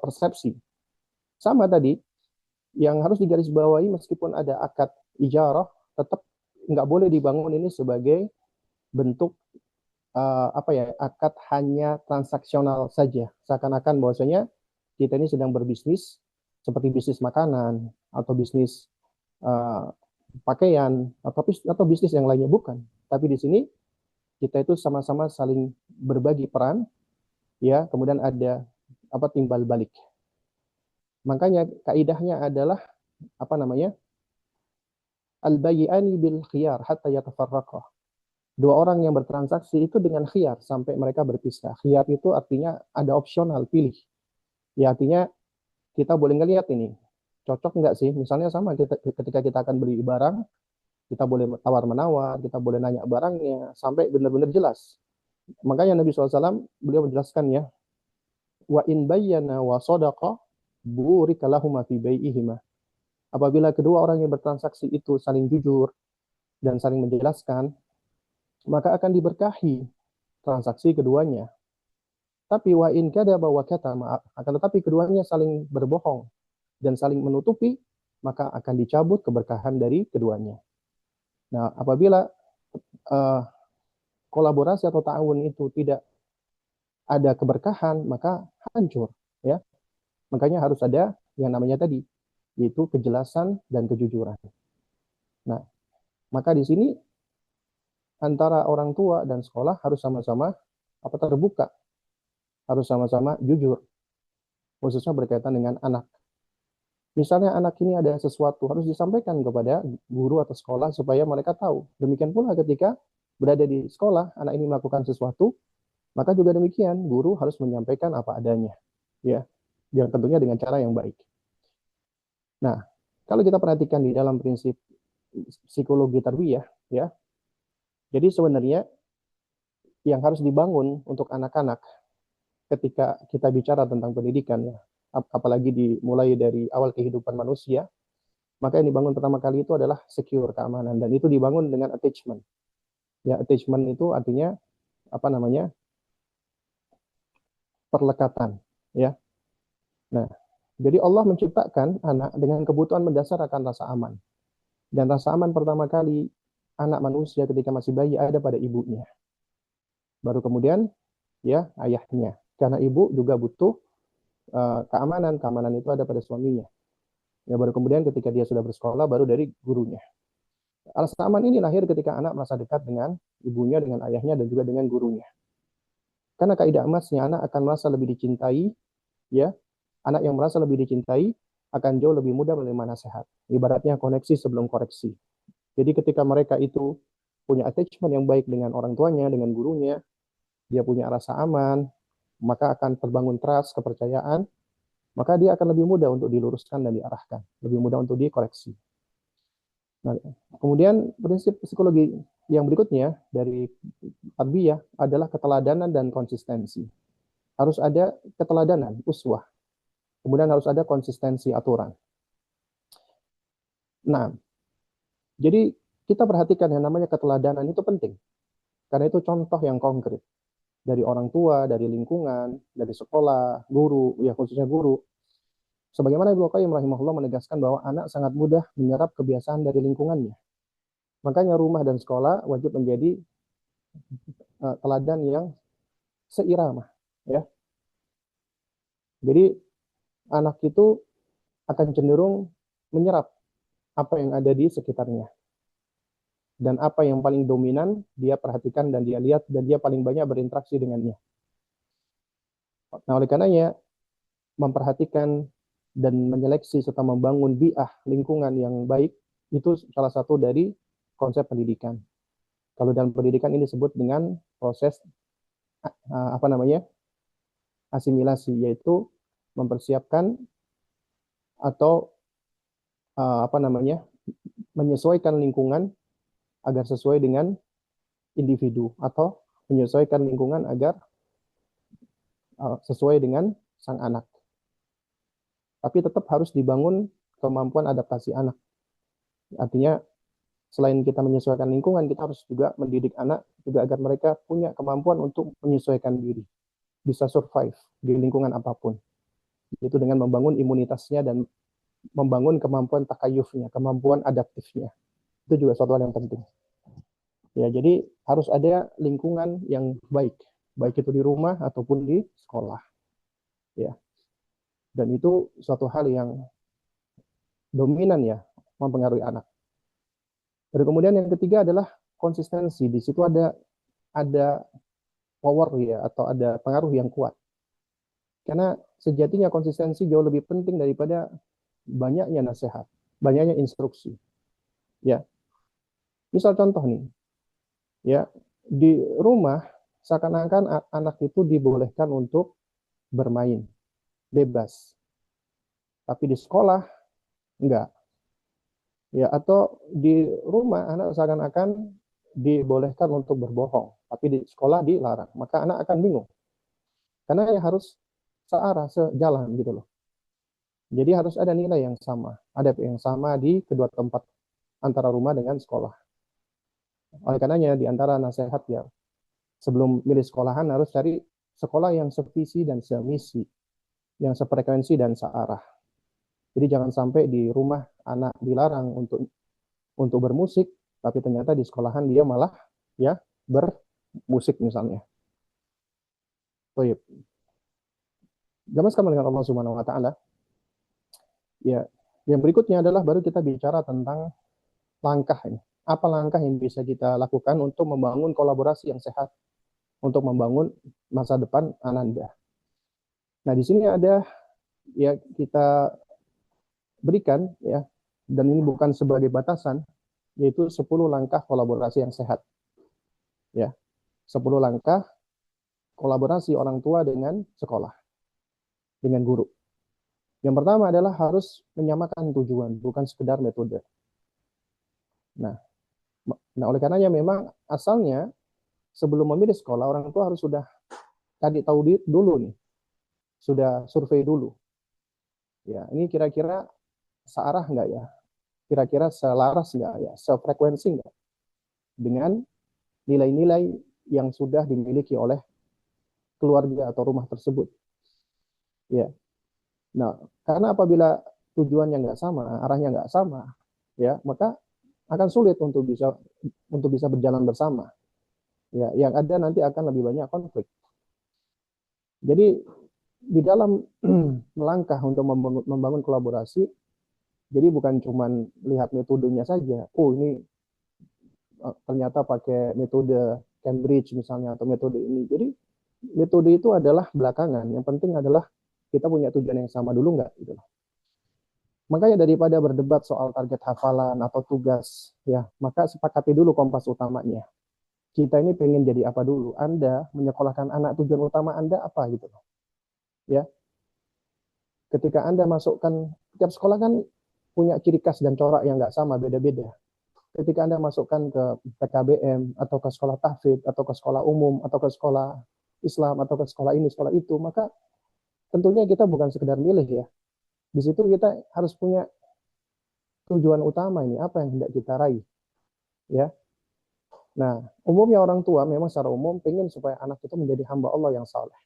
persepsi. Sama tadi, yang harus digarisbawahi meskipun ada akad ijarah, tetap nggak boleh dibangun ini sebagai bentuk akad hanya transaksional saja, seakan-akan bahwasanya kita ini sedang berbisnis seperti bisnis makanan atau bisnis pakaian atau bisnis yang lainnya, bukan. Tapi di sini kita itu sama-sama saling berbagi peran, ya, kemudian ada timbal balik. Makanya kaidahnya adalah al-bay'ani bil khiyar hatta yatafarraqa. Dua orang yang bertransaksi itu dengan khiyar sampai mereka berpisah. Khiyar itu artinya ada opsional, pilih. Ya, artinya kita boleh ngelihat ini. cocok nggak sih? Misalnya sama ketika kita akan beli barang, kita boleh tawar-menawar, kita boleh nanya barangnya, sampai benar-benar jelas. Makanya Nabi SAW, beliau menjelaskan ya, wa in bayyana wa sadaqa burika lahuma fi bai'ihima. Apabila kedua orang yang bertransaksi itu saling jujur dan saling menjelaskan, maka akan diberkahi transaksi keduanya. Tapi wa in kadzaba wa katama, akan tetapi keduanya saling berbohong dan saling menutupi, maka akan dicabut keberkahan dari keduanya. Nah, apabila uh, kolaborasi atau ta'awun itu tidak ada keberkahan, maka hancur, ya. Makanya harus ada yang namanya tadi, yaitu kejelasan dan kejujuran. Nah, maka di sini antara orang tua dan sekolah harus sama-sama terbuka, harus sama-sama jujur, khususnya berkaitan dengan anak. Misalnya anak ini ada sesuatu harus disampaikan kepada guru atau sekolah supaya mereka tahu. Demikian pula ketika berada di sekolah, anak ini melakukan sesuatu, maka juga demikian, guru harus menyampaikan apa adanya, ya, yang tentunya dengan cara yang baik. Nah, kalau kita perhatikan di dalam prinsip psikologi tarbiyah, ya, jadi sebenarnya yang harus dibangun untuk anak-anak ketika kita bicara tentang pendidikan, ya, apalagi dimulai dari awal kehidupan manusia, maka yang dibangun pertama kali itu adalah secure, keamanan, dan itu dibangun dengan attachment. Ya, attachment itu artinya apa namanya? Perlekatan, ya. Nah, jadi Allah menciptakan anak dengan kebutuhan mendasar akan rasa aman. Dan rasa aman pertama kali anak manusia ketika masih bayi ada pada ibunya. Baru kemudian ya ayahnya. Karena ibu juga butuh keamanan. Keamanan itu ada pada suaminya. Ya, baru kemudian ketika dia sudah bersekolah baru dari gurunya. Rasa aman ini lahir ketika anak merasa dekat dengan ibunya, dengan ayahnya, dan juga dengan gurunya. Karena kaidah emasnya anak akan merasa lebih dicintai, ya. Anak yang merasa lebih dicintai akan jauh lebih mudah menerima nasihat. Ibaratnya koneksi sebelum koreksi. Jadi ketika mereka itu punya attachment yang baik dengan orang tuanya, dengan gurunya, dia punya rasa aman, maka akan terbangun trust, kepercayaan, maka dia akan lebih mudah untuk diluruskan dan diarahkan, lebih mudah untuk dikoreksi. Nah, kemudian prinsip psikologi yang berikutnya dari tarbiyah adalah keteladanan dan konsistensi. Harus ada keteladanan, uswah. Kemudian harus ada konsistensi aturan. Nah, jadi kita perhatikan yang namanya keteladanan itu penting. Karena itu contoh yang konkret. Dari orang tua, dari lingkungan, dari sekolah, guru, ya khususnya guru. Sebagaimana Ibnu Qayyim rahimahullah menegaskan bahwa anak sangat mudah menyerap kebiasaan dari lingkungannya. Makanya rumah dan sekolah wajib menjadi teladan yang seirama, ya. Jadi anak itu akan cenderung menyerap apa yang ada di sekitarnya. Dan apa yang paling dominan dia perhatikan dan dia lihat dan dia paling banyak berinteraksi dengannya. Nah, oleh karenanya memperhatikan dan menyeleksi serta membangun bi'ah lingkungan yang baik itu salah satu dari konsep pendidikan. Kalau dalam pendidikan ini disebut dengan proses apa namanya? Asimilasi, yaitu mempersiapkan atau apa namanya? Menyesuaikan lingkungan agar sesuai dengan individu atau menyesuaikan lingkungan agar sesuai dengan sang anak. Tapi tetap harus dibangun kemampuan adaptasi anak. Artinya selain kita menyesuaikan lingkungan, kita harus juga mendidik anak juga agar mereka punya kemampuan untuk menyesuaikan diri, bisa survive di lingkungan apapun. Itu dengan membangun imunitasnya dan membangun kemampuan takayufnya, kemampuan adaptifnya. Itu juga suatu hal yang penting. Ya, jadi harus ada lingkungan yang baik, baik itu di rumah ataupun di sekolah. Ya. Dan itu suatu hal yang dominan ya mempengaruhi anak. Dan kemudian yang ketiga adalah konsistensi. Di situ ada power ya atau ada pengaruh yang kuat. Karena sejatinya konsistensi jauh lebih penting daripada banyaknya nasihat, banyaknya instruksi. Ya. Misal contoh nih. Ya, di rumah seakan-akan anak itu dibolehkan untuk bermain bebas. Tapi di sekolah Enggak. Ya, atau di rumah anak seakan-akan dibolehkan untuk berbohong, tapi di sekolah dilarang. Maka anak akan bingung. Karena ya harus searah, sejalan gitu loh. Jadi harus ada nilai yang sama, ada yang sama di kedua tempat antara rumah dengan sekolah. Oleh karenanya di antara nasihat ya, sebelum milih sekolahan harus cari sekolah yang sevisi dan semisi, yang sefrekuensi dan searah. Jadi jangan sampai di rumah anak dilarang untuk bermusik, tapi ternyata di sekolahan dia malah ya bermusik misalnya. Baik. Zaman sekarang dengan Allah Subhanahu wa taala, ya. Yang berikutnya adalah baru kita bicara tentang langkah ini. Apa langkah yang bisa kita lakukan untuk membangun kolaborasi yang sehat, untuk membangun masa depan Ananda. Nah, di sini ada ya kita berikan ya, dan ini bukan sebagai batasan, yaitu 10 langkah kolaborasi yang sehat. Ya, 10 langkah kolaborasi orang tua dengan sekolah, dengan guru. Yang pertama adalah harus menyamakan tujuan, bukan sekedar metode. Nah, oleh karenanya memang asalnya sebelum memilih sekolah, orang tua harus sudah tadi tahu dulu nih, sudah survei dulu. Ya, ini kira-kira searah nggak ya? Kira-kira selaras nggak ya? Sefrekuensi nggak dengan nilai-nilai yang sudah dimiliki oleh keluarga atau rumah tersebut? Ya, nah karena apabila tujuannya nggak sama, arahnya nggak sama, ya maka akan sulit untuk bisa berjalan bersama. Ya, yang ada nanti akan lebih banyak konflik. Jadi di dalam melangkah untuk membangun kolaborasi, jadi bukan cuma lihat metodenya saja. Oh ini ternyata pakai metode Cambridge misalnya atau metode ini. Jadi metode itu adalah belakangan. Yang penting adalah kita punya tujuan yang sama dulu nggak gitu. Makanya daripada berdebat soal target hafalan atau tugas, ya maka sepakati dulu kompas utamanya. Kita ini pengen jadi apa dulu? Anda menyekolahkan anak, tujuan utama Anda apa gitu loh. Ya, ketika Anda masukkan, tiap sekolah kan punya ciri khas dan corak yang nggak sama, beda-beda. Ketika Anda masukkan ke PKBM atau ke sekolah tahfidz atau ke sekolah umum atau ke sekolah Islam atau ke sekolah ini, sekolah itu, maka tentunya kita bukan sekedar milih ya. Di situ kita harus punya tujuan utama ini, apa yang hendak kita raih. Ya. Nah, umumnya orang tua memang secara umum pengen supaya anak itu menjadi hamba Allah yang saleh.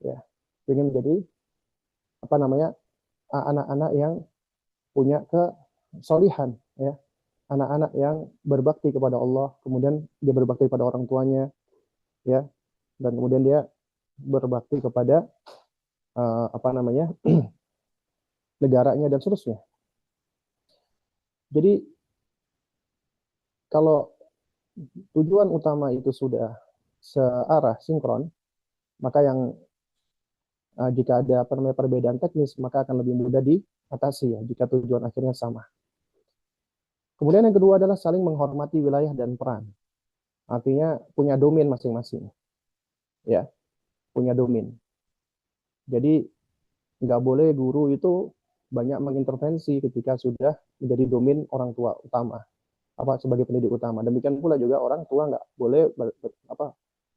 Ya. Pengen menjadi apa namanya? Anak-anak yang punya kesolihan ya. Anak-anak yang berbakti kepada Allah, kemudian dia berbakti kepada orang tuanya ya, dan kemudian dia berbakti kepada apa namanya? Negaranya dan seterusnya. Jadi kalau tujuan utama itu sudah searah, sinkron, maka yang jika ada perbedaan teknis, maka akan lebih mudah diatasi ya, jika tujuan akhirnya sama. Kemudian yang kedua adalah saling menghormati wilayah dan peran. Artinya punya domain masing-masing. Ya, punya domain. Jadi nggak boleh guru itu banyak mengintervensi ketika sudah menjadi domain orang tua utama, apa sebagai pendidik utama. Demikian pula juga orang tua nggak boleh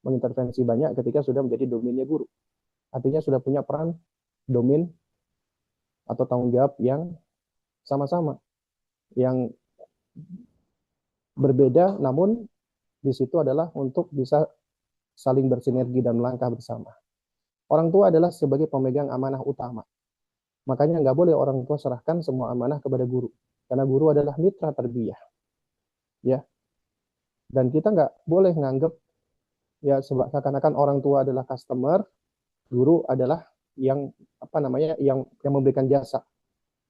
mengintervensi banyak ketika sudah menjadi domainnya guru. Artinya sudah punya peran domain atau tanggung jawab yang sama-sama, yang berbeda, namun di situ adalah untuk bisa saling bersinergi dan melangkah bersama. Orang tua adalah sebagai pemegang amanah utama. Makanya nggak boleh orang tua serahkan semua amanah kepada guru. Karena guru adalah mitra tarbiyah. Ya. Dan kita nggak boleh nganggap ya seakan-akan orang tua adalah customer, guru adalah yang apa namanya yang memberikan jasa.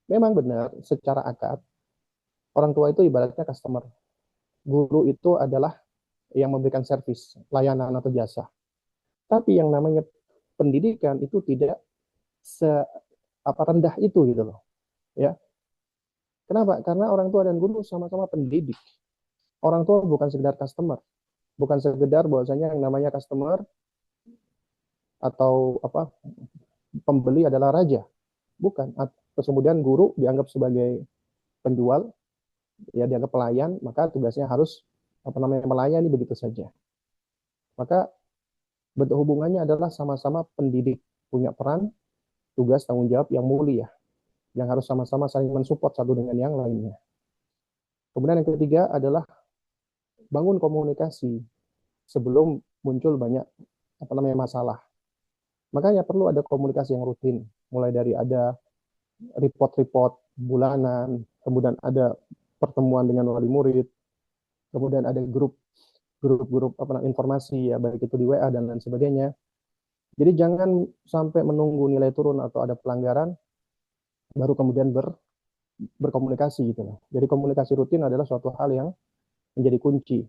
Memang benar secara akad orang tua itu ibaratnya customer. Guru itu adalah yang memberikan servis, layanan atau jasa. Tapi yang namanya pendidikan itu tidak rendah itu gitu loh. Ya. Kenapa? Karena orang tua dan guru sama-sama pendidik. Orang tua bukan sekedar customer, bukan sekedar bahwasanya yang namanya customer atau apa pembeli adalah raja. Bukan. terus kemudian guru dianggap sebagai penjual, ya dianggap pelayan, maka tugasnya harus melayani begitu saja. Maka bentuk hubungannya adalah sama-sama pendidik, punya peran, tugas, tanggung jawab yang mulia, yang harus sama-sama saling mensupport satu dengan yang lainnya. Kemudian yang ketiga adalah bangun komunikasi sebelum muncul banyak masalah. Makanya perlu ada komunikasi yang rutin, mulai dari ada report-report bulanan, kemudian ada pertemuan dengan wali murid, kemudian ada grup informasi, ya baik itu di WA dan lain sebagainya. Jadi jangan sampai menunggu nilai turun atau ada pelanggaran baru kemudian berkomunikasi gitu loh. Jadi komunikasi rutin adalah suatu hal yang menjadi kunci,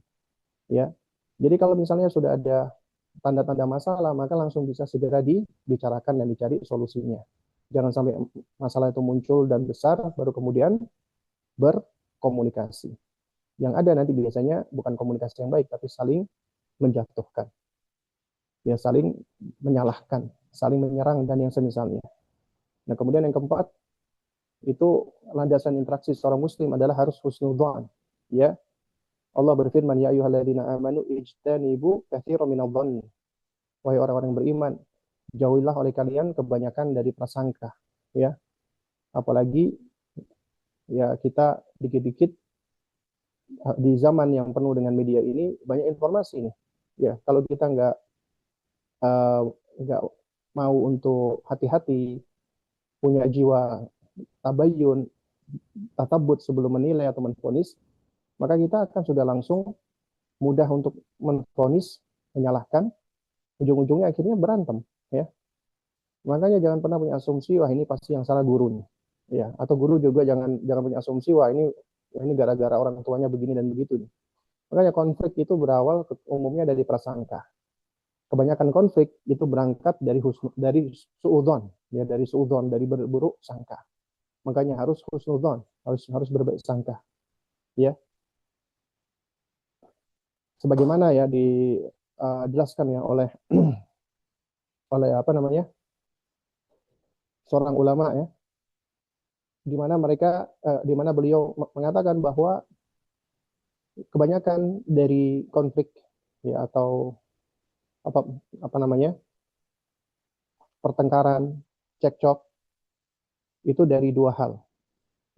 ya. Jadi kalau misalnya sudah ada tanda-tanda masalah, maka langsung bisa segera dibicarakan dan dicari solusinya. Jangan sampai masalah itu muncul dan besar, baru kemudian berkomunikasi. Yang ada nanti biasanya bukan komunikasi yang baik, tapi saling menjatuhkan. Ya, saling menyalahkan, saling menyerang, dan yang semisalnya. Nah, kemudian yang keempat, itu landasan interaksi seorang muslim adalah harus husnudzon. Ya, Allah berfirman, ya ayyuhalladzina amanu ijtanibu katsiran minadh-dhanni. Wahai orang-orang beriman, jauhilah oleh kalian kebanyakan dari prasangka, ya. Apalagi ya kita dikit-dikit di zaman yang penuh dengan media ini banyak informasi nih. Ya, kalau kita uh, nggak mau untuk hati-hati, punya jiwa tabayun, tatabut sebelum menilai atau menfonis, maka kita akan sudah langsung mudah untuk menfonis, menyalahkan, ujung-ujungnya akhirnya berantem, ya. Makanya jangan pernah punya asumsi wah ini pasti yang salah guru nih, ya. Atau guru juga jangan punya asumsi wah ini gara-gara orang tuanya begini dan begitu nih. Makanya konflik itu berawal umumnya dari prasangka. Kebanyakan konflik itu berangkat dari suudzon, ya, dari suudzon, dari berburuk sangka. Makanya harus husnudzon, harus berbaik sangka, ya. Sebagaimana ya dijelaskan ya oleh oleh seorang ulama, ya, di mana beliau mengatakan bahwa kebanyakan dari konflik, ya, atau apa apa namanya pertengkaran, cekcok itu dari dua hal.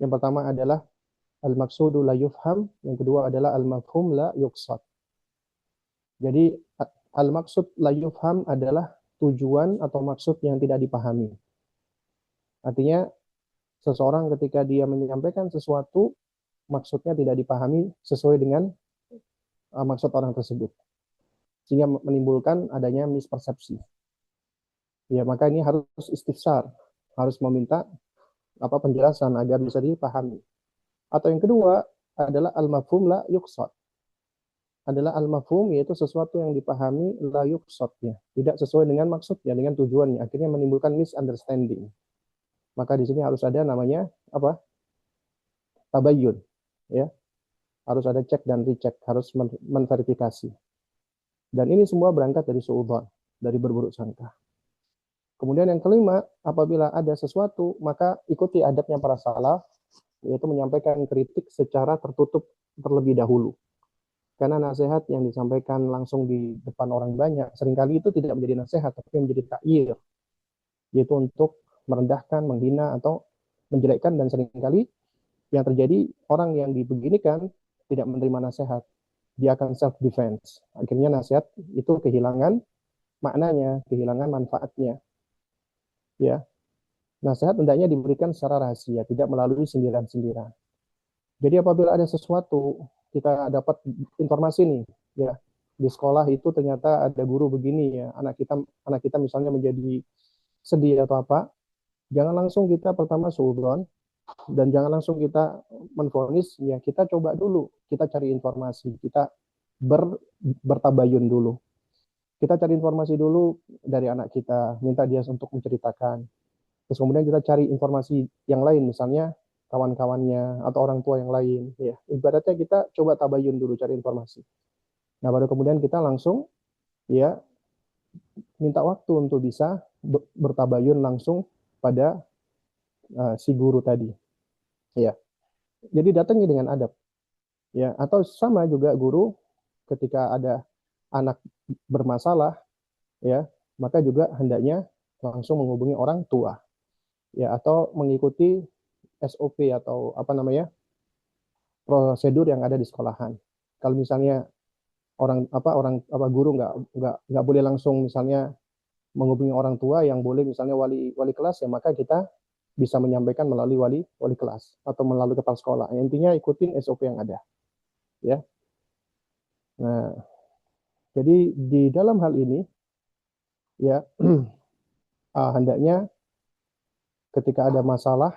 Yang pertama adalah al-maqsudu la yufham, yang kedua adalah al-mafhum la yuqsad. Jadi al-maqsud la yufham adalah tujuan atau maksud yang tidak dipahami. Artinya seseorang ketika dia menyampaikan sesuatu maksudnya tidak dipahami sesuai dengan maksud orang tersebut, sehingga menimbulkan adanya mispersepsi. Ya, maka ini harus istifsar, harus meminta penjelasan agar bisa dipahami. Atau yang kedua adalah al-mafhum la yuqsad. Adalah al-mafhum yaitu sesuatu yang dipahami la yuqsadnya, tidak sesuai dengan maksudnya, dengan tujuannya, akhirnya menimbulkan misunderstanding. Maka di sini harus ada namanya tabayyun, ya. Harus ada cek dan recheck, harus menverifikasi. Dan ini semua berangkat dari suudzon, dari berburuk sangka. Kemudian yang kelima, apabila ada sesuatu, maka ikuti adabnya para salaf, yaitu menyampaikan kritik secara tertutup terlebih dahulu. Karena nasihat yang disampaikan langsung di depan orang banyak, seringkali itu tidak menjadi nasihat, tapi menjadi ta'yir, yaitu untuk merendahkan, menghina, atau menjelekkan, dan seringkali yang terjadi orang yang dibeginikan tidak menerima nasihat. Dia akan self-defense. Akhirnya nasihat itu kehilangan maknanya, kehilangan manfaatnya. Ya, nasihat hendaknya diberikan secara rahasia, tidak melalui sindiran-sindiran. Jadi apabila ada sesuatu, kita dapat informasi nih, ya, di sekolah itu ternyata ada guru begini, ya, anak kita misalnya menjadi sedih atau apa, jangan langsung kita pertama suudzon, dan jangan langsung kita menvonis, ya, kita coba dulu, kita cari informasi, kita bertabayun dulu. Kita cari informasi dulu dari anak kita, minta dia untuk menceritakan. Terus kemudian kita cari informasi yang lain, misalnya kawan-kawannya atau orang tua yang lain. Ya, ibaratnya kita coba tabayun dulu, cari informasi. Nah, baru kemudian kita langsung, ya, minta waktu untuk bisa bertabayun langsung pada si guru tadi. Ya, jadi datangi dengan adab. Ya, atau sama juga guru ketika ada anak bermasalah, ya, maka juga hendaknya langsung menghubungi orang tua, ya, atau mengikuti SOP atau apa namanya prosedur yang ada di sekolahan. Kalau misalnya orang guru nggak boleh langsung misalnya menghubungi orang tua, yang boleh misalnya wali wali kelas, ya maka kita bisa menyampaikan melalui wali wali kelas atau melalui kepala sekolah. Intinya ikutin SOP yang ada, ya. Nah, jadi di dalam hal ini, ya, hendaknya ketika ada masalah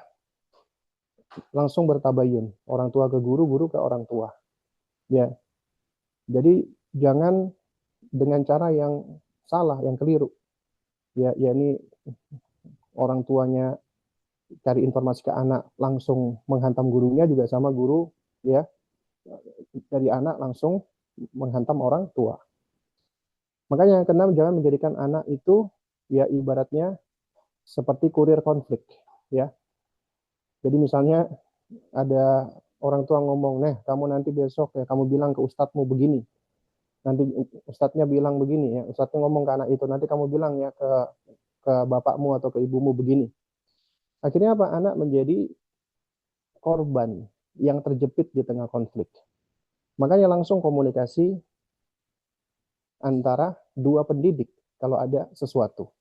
langsung bertabayun, orang tua ke guru, guru ke orang tua, ya. Jadi jangan dengan cara yang salah, yang keliru, ya, yakni orang tuanya cari informasi ke anak langsung menghantam gurunya, juga sama guru, ya, dari anak langsung menghantam orang tua. Makanya yang keenam, jangan menjadikan anak itu ya ibaratnya seperti kurir konflik, ya. Jadi misalnya ada orang tua ngomong, "Nih, kamu nanti besok ya kamu bilang ke ustadzmu begini." Nanti ustadznya bilang begini, ya. Ustadznya ngomong ke anak itu, "Nanti kamu bilang ya ke bapakmu atau ke ibumu begini." Akhirnya apa? Anak menjadi korban yang terjepit di tengah konflik. Makanya langsung komunikasi antara dua pendidik kalau ada sesuatu.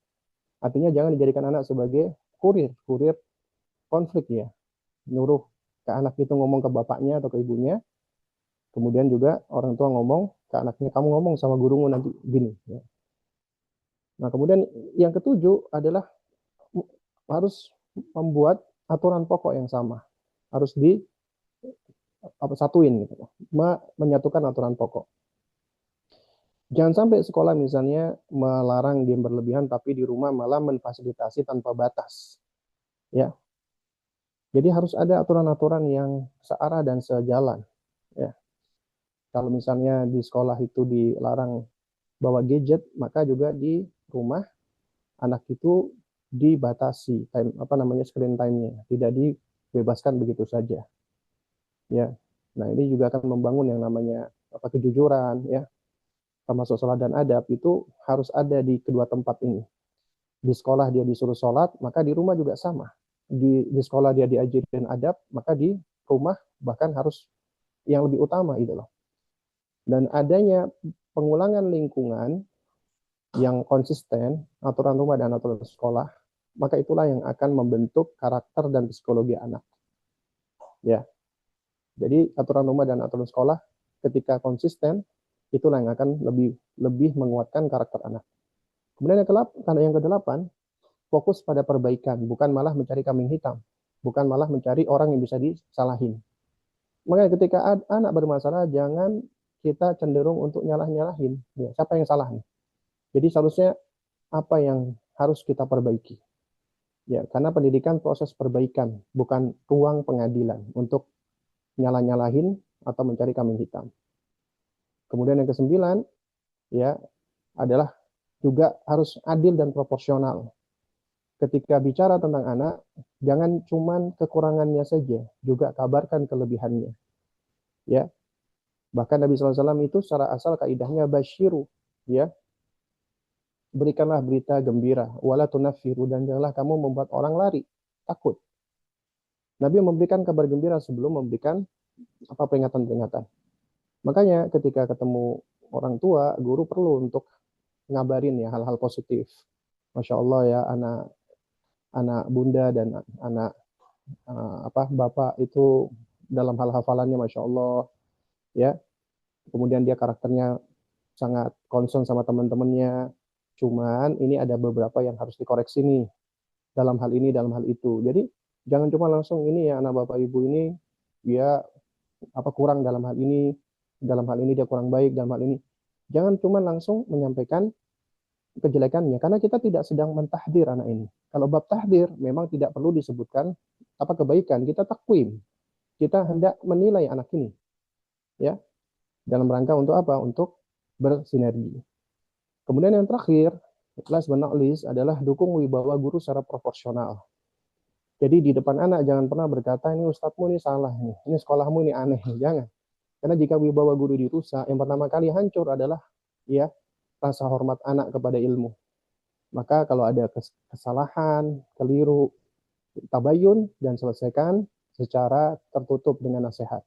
Artinya jangan dijadikan anak sebagai kurir konflik, ya. Nyuruh ke anak itu ngomong ke bapaknya atau ke ibunya, kemudian juga orang tua ngomong ke anaknya, "Kamu ngomong sama gurumu nanti gini." Ya. Nah, kemudian yang ketujuh adalah harus membuat aturan pokok yang sama. Harus satuin gitu. Menyatukan aturan pokok. Jangan sampai sekolah misalnya melarang game berlebihan tapi di rumah malah memfasilitasi tanpa batas. Ya. Jadi harus ada aturan-aturan yang searah dan sejalan, ya. Kalau misalnya di sekolah itu dilarang bawa gadget, maka juga di rumah anak itu dibatasi screen time-nya, tidak dibebaskan begitu saja, ya. Nah, ini juga akan membangun yang namanya kejujuran, ya, termasuk sholat dan adab itu harus ada di kedua tempat ini. Di sekolah dia disuruh sholat, maka di rumah juga sama. Di sekolah dia diajarin adab, maka di rumah bahkan harus yang lebih utama itu loh. Dan adanya pengulangan lingkungan yang konsisten, aturan rumah dan aturan sekolah, maka itulah yang akan membentuk karakter dan psikologi anak. Ya. Jadi aturan rumah dan aturan sekolah ketika konsisten, itulah yang akan lebih menguatkan karakter anak. Kemudian yang kedelapan, fokus pada perbaikan, bukan malah mencari kambing hitam, bukan malah mencari orang yang bisa disalahin. Makanya ketika anak bermasalah, jangan kita cenderung untuk nyalah-nyalahin. Ya, siapa yang salah nih? Jadi seharusnya apa yang harus kita perbaiki? Ya, karena pendidikan proses perbaikan, bukan ruang pengadilan untuk nyalah-nyalahin atau mencari kambing hitam. Kemudian yang kesembilan, ya, adalah juga harus adil dan proporsional. Ketika bicara tentang anak, jangan cuman kekurangannya saja, juga kabarkan kelebihannya. Ya, bahkan Nabi SAW itu secara asal kaidahnya basyiru, ya, berikanlah berita gembira, wala tunaffiru, dan janganlah kamu membuat orang lari, takut. Nabi memberikan kabar gembira sebelum memberikan peringatan-peringatan. Makanya ketika ketemu orang tua, guru perlu untuk ngabarin ya hal-hal positif. Masya Allah ya, anak bunda dan anak bapak itu dalam hal hafalannya Masya Allah, ya. Kemudian dia karakternya sangat concern sama teman-temannya. Cuman ini ada beberapa yang harus dikoreksi nih dalam hal ini, dalam hal itu. Jadi jangan cuma langsung ini ya anak bapak ibu ini dia kurang dalam hal ini dia kurang baik dalam hal ini. Jangan cuma langsung menyampaikan kejelekannya, karena kita tidak sedang mentahdir anak ini. Kalau bab tahdir memang tidak perlu disebutkan kebaikan, kita takwim. Kita hendak menilai anak ini, ya, dalam rangka untuk apa? Untuk bersinergi. Kemudian yang terakhir, last but not least, adalah dukung wibawa guru secara proporsional. Jadi di depan anak jangan pernah berkata ini ustadzmu ini salah nih, ini sekolahmu ini aneh nih, jangan. Karena jika wibawa guru dirusak, yang pertama kali hancur adalah ya rasa hormat anak kepada ilmu. Maka kalau ada kesalahan, keliru, tabayun dan selesaikan secara tertutup dengan nasihat.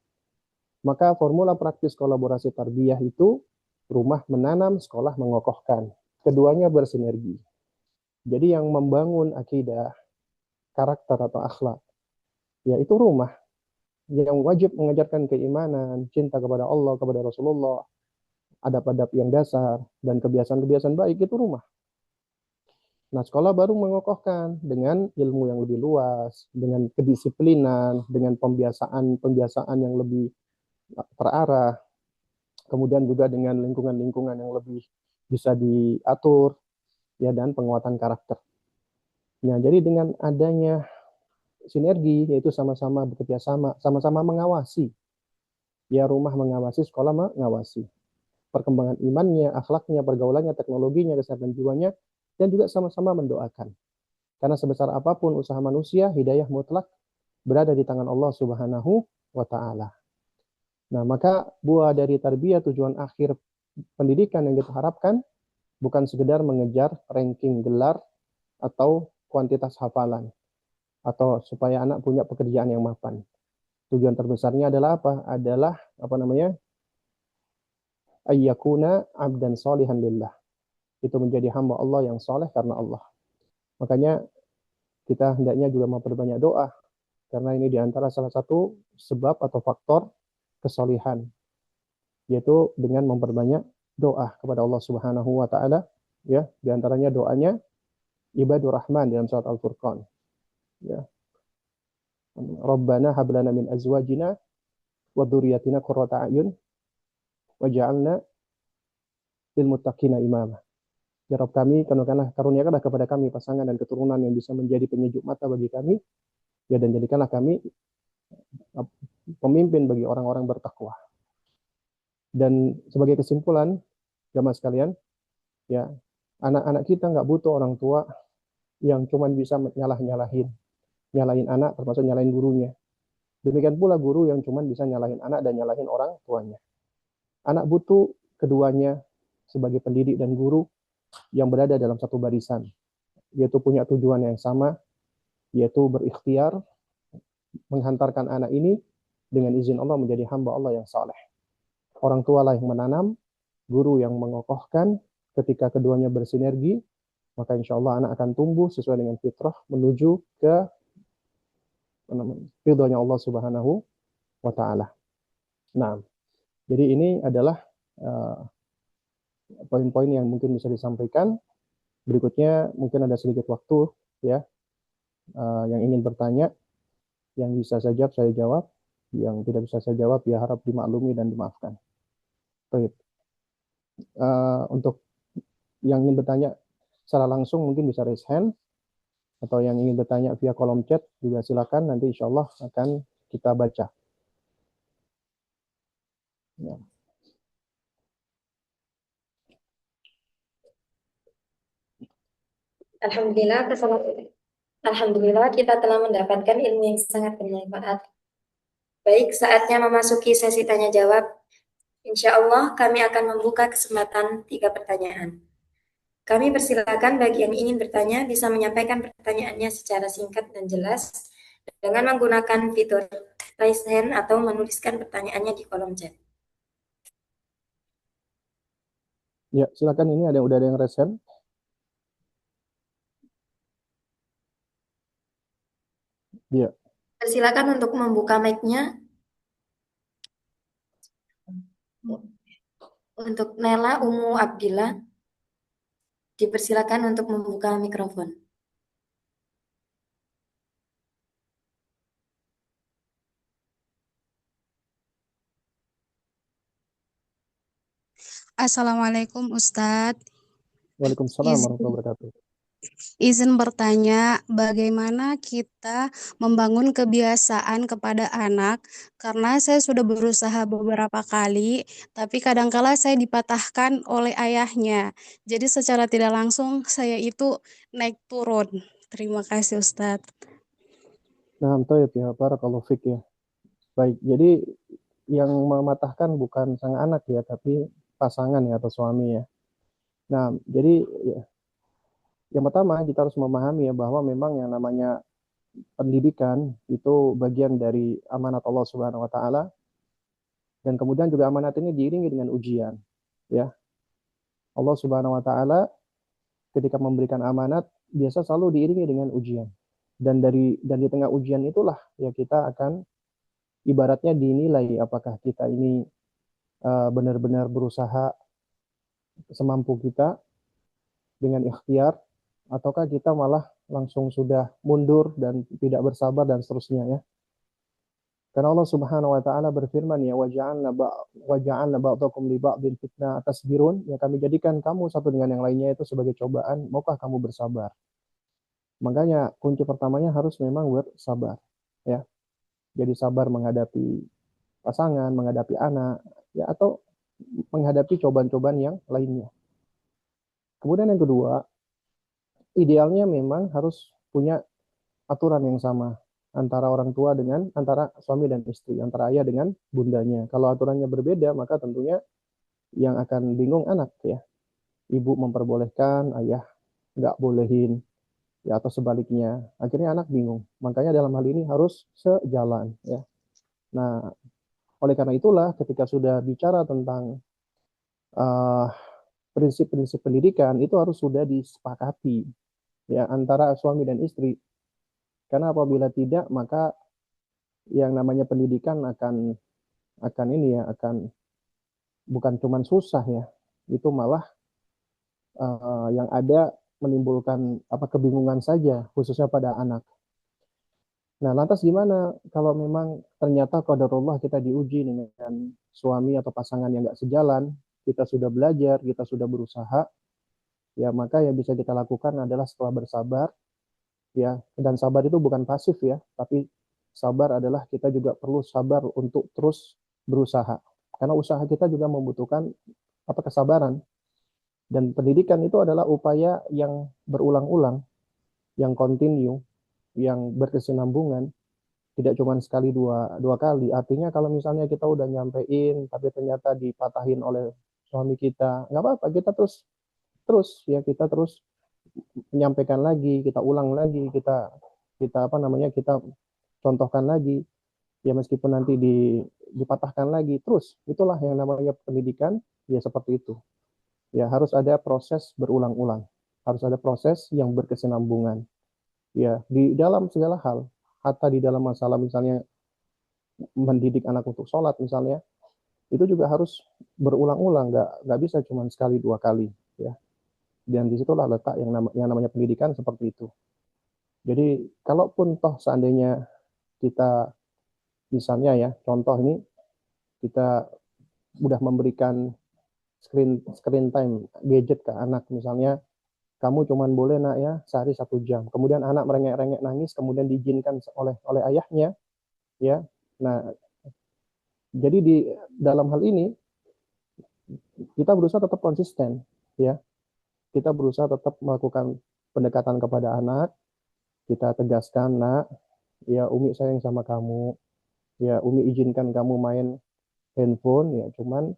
Maka formula praktis kolaborasi tarbiyah itu rumah menanam, sekolah mengokohkan. Keduanya bersinergi. Jadi yang membangun akidah, karakter atau akhlak, yaitu rumah. Yang wajib mengajarkan keimanan, cinta kepada Allah, kepada Rasulullah, adab-adab yang dasar, dan kebiasaan-kebiasaan baik itu rumah. Nah, sekolah baru mengokohkan dengan ilmu yang lebih luas, dengan kedisiplinan, dengan pembiasaan-pembiasaan yang lebih terarah, kemudian juga dengan lingkungan-lingkungan yang lebih bisa diatur, ya, dan penguatan karakter. Nah, jadi dengan adanya sinergi, yaitu sama-sama bekerja sama-sama mengawasi, ya rumah mengawasi, sekolah mengawasi perkembangan imannya, akhlaknya, pergaulannya, teknologinya, kesehatan jiwanya, dan juga sama-sama mendoakan. Karena sebesar apapun usaha manusia, hidayah mutlak berada di tangan Allah Subhanahu wa Ta'ala. Nah, maka buah dari tarbiyah, tujuan akhir pendidikan yang kita harapkan bukan sekedar mengejar ranking gelar atau kuantitas hafalan, atau supaya anak punya pekerjaan yang mapan. Tujuan terbesarnya adalah apa? Adalah apa namanya? Ayyakuna abdan solihan lillah. Itu menjadi hamba Allah yang soleh karena Allah. Makanya kita hendaknya juga memperbanyak doa, karena ini diantara salah satu sebab atau faktor kesolihan, yaitu dengan memperbanyak doa kepada Allah Subhanahu wa Ta'ala, ya, diantaranya doanya ibadur rahman dalam surat Al-Furqan, ya, Rabbana hablana min azwajina wa dzurriyyatina qurrata a'yun waj'alna lil muttaqina imama. Ya Rabb kami, karuniakanlah kepada kami pasangan dan keturunan yang bisa menjadi penyejuk mata bagi kami, ya, dan jadikanlah kami pemimpin bagi orang-orang bertakwa. Dan sebagai kesimpulan, jamaah sekalian, ya, anak-anak kita nggak butuh orang tua yang cuma bisa nyalahin anak, termasuk nyalahin gurunya. Demikian pula guru yang cuma bisa nyalahin anak dan nyalahin orang tuanya. Anak butuh keduanya sebagai pendidik dan guru yang berada dalam satu barisan, yaitu punya tujuan yang sama, yaitu berikhtiar menghantarkan anak ini dengan izin Allah menjadi hamba Allah yang saleh. Orang tua lah yang menanam, guru yang mengokohkan. Ketika keduanya bersinergi, maka insya Allah anak akan tumbuh sesuai dengan fitrah menuju ke ridhonya Allah Subhanahu wa Ta'ala. Nah, jadi ini adalah poin-poin yang mungkin bisa disampaikan. Berikutnya mungkin ada sedikit waktu, ya, yang ingin bertanya, yang bisa saya jawab, yang tidak bisa saya jawab ya harap dimaklumi dan dimaafkan. Baik. Untuk yang ingin bertanya secara langsung mungkin bisa raise hand, atau yang ingin bertanya via kolom chat juga silakan, nanti insya Allah akan kita baca. Ya. Alhamdulillah kita telah mendapatkan ilmu yang sangat bermanfaat. Baik, saatnya memasuki sesi tanya jawab. Insya Allah kami akan membuka kesempatan 3 pertanyaan. Kami persilakan bagi yang ingin bertanya bisa menyampaikan pertanyaannya secara singkat dan jelas dengan menggunakan fitur raise hand atau menuliskan pertanyaannya di kolom chat. Ya, silakan, ini udah ada yang raise hand. Ya. Persilakan untuk membuka mic-nya. Untuk Nela Umu Abdillah, dipersilakan untuk membuka mikrofon. Assalamualaikum Ustadz. Waalaikumsalam warahmatullahi wabarakatuh. Izin bertanya, bagaimana kita membangun kebiasaan kepada anak? Karena saya sudah berusaha beberapa kali, tapi kadangkala saya dipatahkan oleh ayahnya. Jadi secara tidak langsung saya itu naik turun. Terima kasih Ustadz. Nah, toyib ya, barakallahu fik ya. Baik, jadi yang mematahkan bukan sang anak ya, tapi pasangan ya atau suami ya. Nah, jadi ya, yang pertama kita harus memahami ya bahwa memang yang namanya pendidikan itu bagian dari amanat Allah Subhanahu wa taala, dan kemudian juga amanat ini diiringi dengan ujian ya. Allah Subhanahu wa taala ketika memberikan amanat biasa selalu diiringi dengan ujian. Dan di tengah ujian itulah ya kita akan ibaratnya dinilai apakah kita ini benar-benar berusaha semampu kita dengan ikhtiar, ataukah kita malah langsung sudah mundur dan tidak bersabar dan seterusnya ya. Karena Allah Subhanahu wa taala berfirman ya waja'alna ba'dakum li ba'din fitnah tasbirun, ya kami jadikan kamu satu dengan yang lainnya itu sebagai cobaan, maukah kamu bersabar? Makanya kunci pertamanya harus memang bersabar ya. Jadi sabar menghadapi pasangan, menghadapi anak ya, atau menghadapi cobaan-cobaan yang lainnya. Kemudian yang kedua, idealnya memang harus punya aturan yang sama antara orang tua dengan antara suami dan istri, antara ayah dengan bundanya. Kalau aturannya berbeda, maka tentunya yang akan bingung anak ya. Ibu memperbolehkan, ayah nggak bolehin, ya atau sebaliknya. Akhirnya anak bingung. Makanya dalam hal ini harus sejalan ya. Nah, oleh karena itulah ketika sudah bicara tentang uh, prinsip-prinsip pendidikan itu harus sudah disepakati ya antara suami dan istri. Karena apabila tidak, maka yang namanya pendidikan akan ini ya, akan bukan cuman susah ya, itu malah yang ada menimbulkan apa kebingungan saja khususnya pada anak. Nah, lantas gimana kalau memang ternyata qadarullah kita diuji dengan suami atau pasangan yang nggak sejalan, kita sudah belajar, kita sudah berusaha, ya maka yang bisa kita lakukan adalah setelah bersabar, ya, dan sabar itu bukan pasif ya, tapi sabar adalah kita juga perlu sabar untuk terus berusaha. Karena usaha kita juga membutuhkan apa kesabaran. Dan pendidikan itu adalah upaya yang berulang-ulang, yang kontinu, yang berkesinambungan, tidak cuma sekali dua kali. Artinya kalau misalnya kita udah nyampein, tapi ternyata dipatahin oleh suami kita, nggak apa-apa, kita terus terus ya kita terus menyampaikan lagi, kita ulang lagi, kita kita apa namanya kita contohkan lagi, ya meskipun nanti dipatahkan lagi, terus itulah yang namanya pendidikan, ya seperti itu. Ya harus ada proses berulang-ulang, harus ada proses yang berkesinambungan. Ya di dalam segala hal, hatta di dalam masalah misalnya mendidik anak untuk sholat misalnya, itu juga harus berulang-ulang, nggak bisa cuma sekali dua kali ya. Dan disitulah letak yang namanya pendidikan seperti itu. Jadi kalaupun toh seandainya kita misalnya ya contoh ini kita udah memberikan screen time gadget ke anak misalnya, kamu cuman boleh nak ya sehari 1 jam, kemudian anak merengek-rengek nangis, kemudian diizinkan oleh ayahnya ya. Nah, jadi di dalam hal ini kita berusaha tetap konsisten ya, kita berusaha tetap melakukan pendekatan kepada anak, kita tegaskan nak ya, Umi sayang sama kamu ya, Umi izinkan kamu main handphone ya, cuman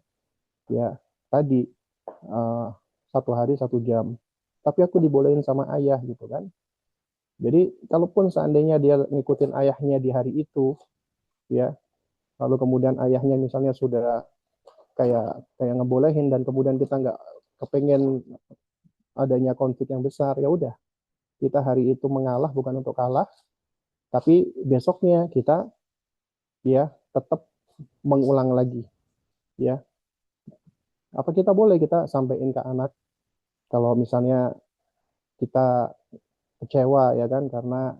ya tadi uh, 1 hari 1 jam, tapi aku dibolehin sama ayah gitu kan. Jadi kalaupun seandainya dia ngikutin ayahnya di hari itu ya, lalu kemudian ayahnya misalnya sudah kayak kayak ngebolehin, dan kemudian kita nggak kepengen adanya konflik yang besar, ya udah kita hari itu mengalah bukan untuk kalah, tapi besoknya kita ya tetap mengulang lagi ya. Apa kita boleh kita sampaikan ke anak kalau misalnya kita kecewa ya kan, karena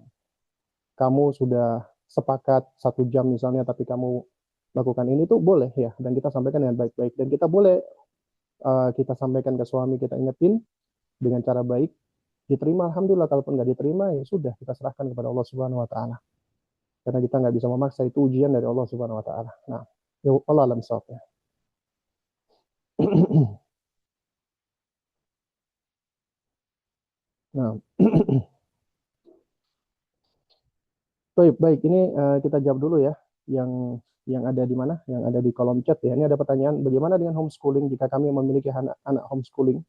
kamu sudah sepakat 1 jam misalnya, tapi kamu lakukan ini tuh boleh ya, dan kita sampaikan dengan baik-baik, dan kita boleh kita sampaikan ke suami, kita ingetin dengan cara baik, diterima alhamdulillah, kalaupun nggak diterima ya sudah, kita serahkan kepada Allah Subhanahu Wa Taala, karena kita nggak bisa memaksa, itu ujian dari Allah Subhanahu Wa Taala. Nah, ya Allah alam ya. Nah, Baik, baik. Ini kita jawab dulu ya. Yang ada di mana? Yang ada di kolom chat ya. Ini ada pertanyaan, bagaimana dengan homeschooling jika kami memiliki anak homeschooling?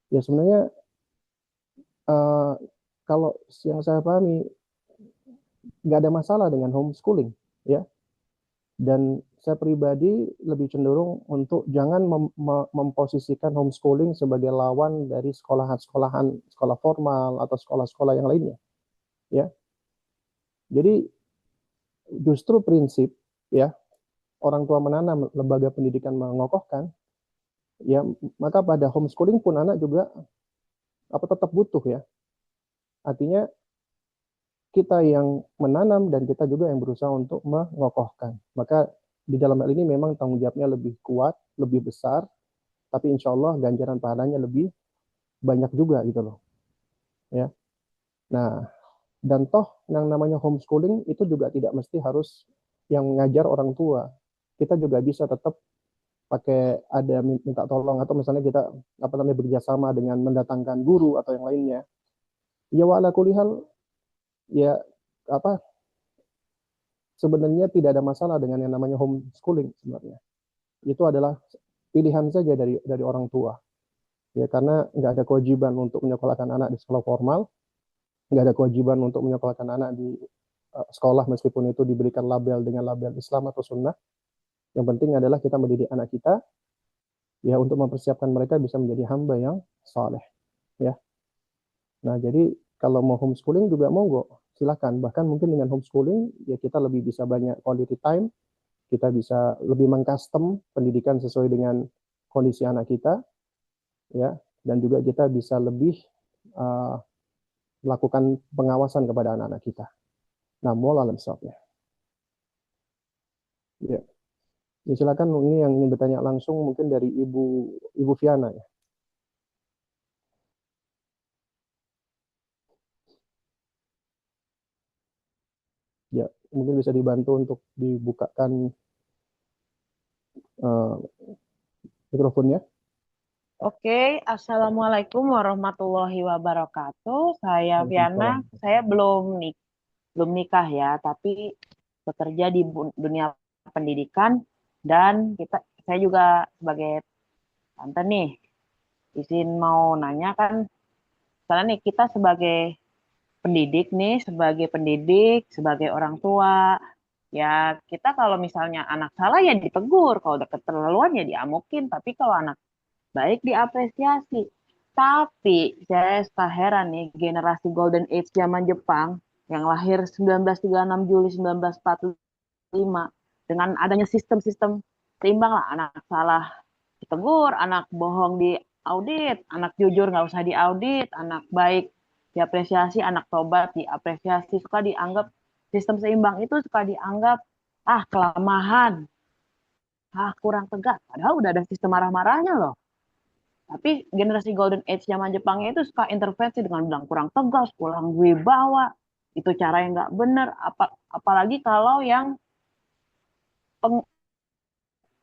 Ya sebenarnya eh, kalau yang saya pahami nggak ada masalah dengan homeschooling ya. Dan saya pribadi lebih cenderung untuk jangan memposisikan homeschooling sebagai lawan dari sekolahan-sekolahan, sekolah formal atau sekolah-sekolah yang lainnya ya. Jadi justru prinsip ya, orang tua menanam, lembaga pendidikan mengokohkan, ya maka pada homeschooling pun anak juga tetap butuh ya. Artinya kita yang menanam dan kita juga yang berusaha untuk mengokohkan. Maka di dalam hal ini memang tanggung jawabnya lebih kuat, lebih besar, tapi insya Allah ganjaran pahalanya lebih banyak juga gitu loh. Ya. Nah, dan toh yang namanya homeschooling itu juga tidak mesti harus yang ngajar orang tua. Kita juga bisa tetap pakai ada minta tolong atau misalnya kita bekerja sama dengan mendatangkan guru atau yang lainnya. Ya wala kulihal ya apa sebenarnya tidak ada masalah dengan yang namanya homeschooling sebenarnya. Itu adalah pilihan saja dari orang tua. Ya karena nggak ada kewajiban untuk menyekolahkan anak di sekolah formal, nggak ada kewajiban untuk menyekolahkan anak di sekolah meskipun itu diberikan label dengan label Islam atau Sunnah. Yang penting adalah kita mendidik anak kita ya untuk mempersiapkan mereka bisa menjadi hamba yang saleh ya. Nah, jadi kalau mau homeschooling juga monggo, silakan. Bahkan mungkin dengan homeschooling ya kita lebih bisa banyak quality time, kita bisa lebih mengcustom pendidikan sesuai dengan kondisi anak kita ya, dan juga kita bisa lebih uh, melakukan pengawasan kepada anak-anak kita. Nah, mulai alam ya. Ya. Ya, silakan ini yang ingin bertanya langsung mungkin dari Ibu Fiana ya. Ya, mungkin bisa dibantu untuk dibukakan uh, mikrofonnya. Oke, Assalamualaikum warahmatullahi wabarakatuh. Saya Viana, Waalaikumsalam. saya belum nikah ya, tapi bekerja di dunia pendidikan dan saya juga sebagai tante nih, izin mau nanya kan, misalnya nih kita sebagai pendidik, sebagai orang tua, ya kita kalau misalnya anak salah ya ditegur, kalau udah keterlaluan ya diamokin, tapi kalau anak baik diapresiasi. Tapi saya suka heran nih generasi Golden Age zaman Jepang yang lahir 1936 Juli 1945 dengan adanya sistem-sistem seimbang lah, anak salah ditegur, anak bohong diaudit, anak jujur nggak usah diaudit, anak baik diapresiasi, anak tobat diapresiasi, suka dianggap sistem seimbang itu suka dianggap kelemahan, kurang tegas, padahal udah ada sistem marah-marahnya loh. Tapi generasi Golden Age zaman Jepangnya itu suka intervensi dengan bilang kurang tegas, kurang wibawa, itu cara yang nggak benar. Apalagi kalau yang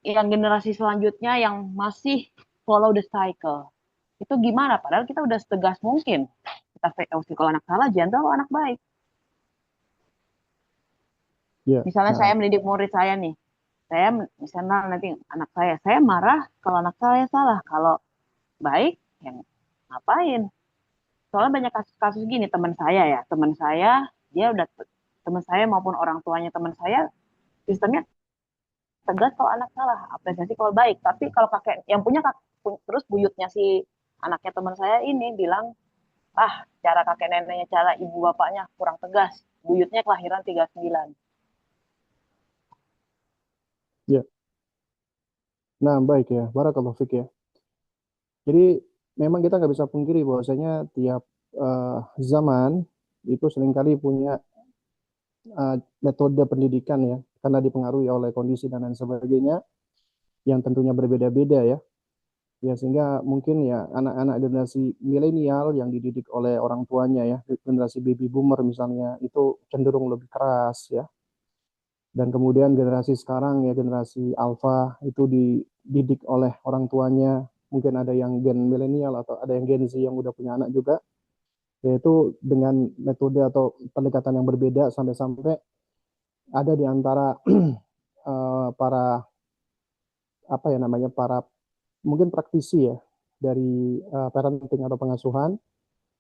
generasi selanjutnya yang masih follow the cycle. Itu gimana? Padahal kita udah setegas mungkin. Kita VOC kalau anak salah, jangan tahu anak baik. Ya, Misalnya nah, saya mendidik murid saya nih. Saya misalnya nanti anak saya marah kalau anak saya salah. Kalau baik, yang ngapain? Soalnya banyak kasus-kasus gini teman saya dia udah teman saya maupun orang tuanya teman saya sistemnya tegas kalau anak salah, apresiasi kalau baik. Tapi kalau kakek yang punya terus buyutnya si anaknya teman saya ini bilang, cara kakek neneknya, cara ibu bapaknya kurang tegas. Buyutnya kelahiran 39. ya. Nah, baik ya. Barakallahu fiik ya. Jadi memang kita nggak bisa pungkiri bahwasanya tiap zaman itu seringkali punya metode pendidikan ya, karena dipengaruhi oleh kondisi dan lain sebagainya yang tentunya berbeda-beda ya. Ya sehingga mungkin ya anak-anak generasi milenial yang dididik oleh orang tuanya ya, generasi baby boomer misalnya itu cenderung lebih keras ya. Dan kemudian generasi sekarang ya generasi alpha itu dididik oleh orang tuanya, mungkin ada yang gen milenial atau ada yang gen Z yang udah punya anak juga yaitu dengan metode atau pendekatan yang berbeda sampai-sampai ada di antara para apa ya namanya para mungkin praktisi ya dari parenting atau pengasuhan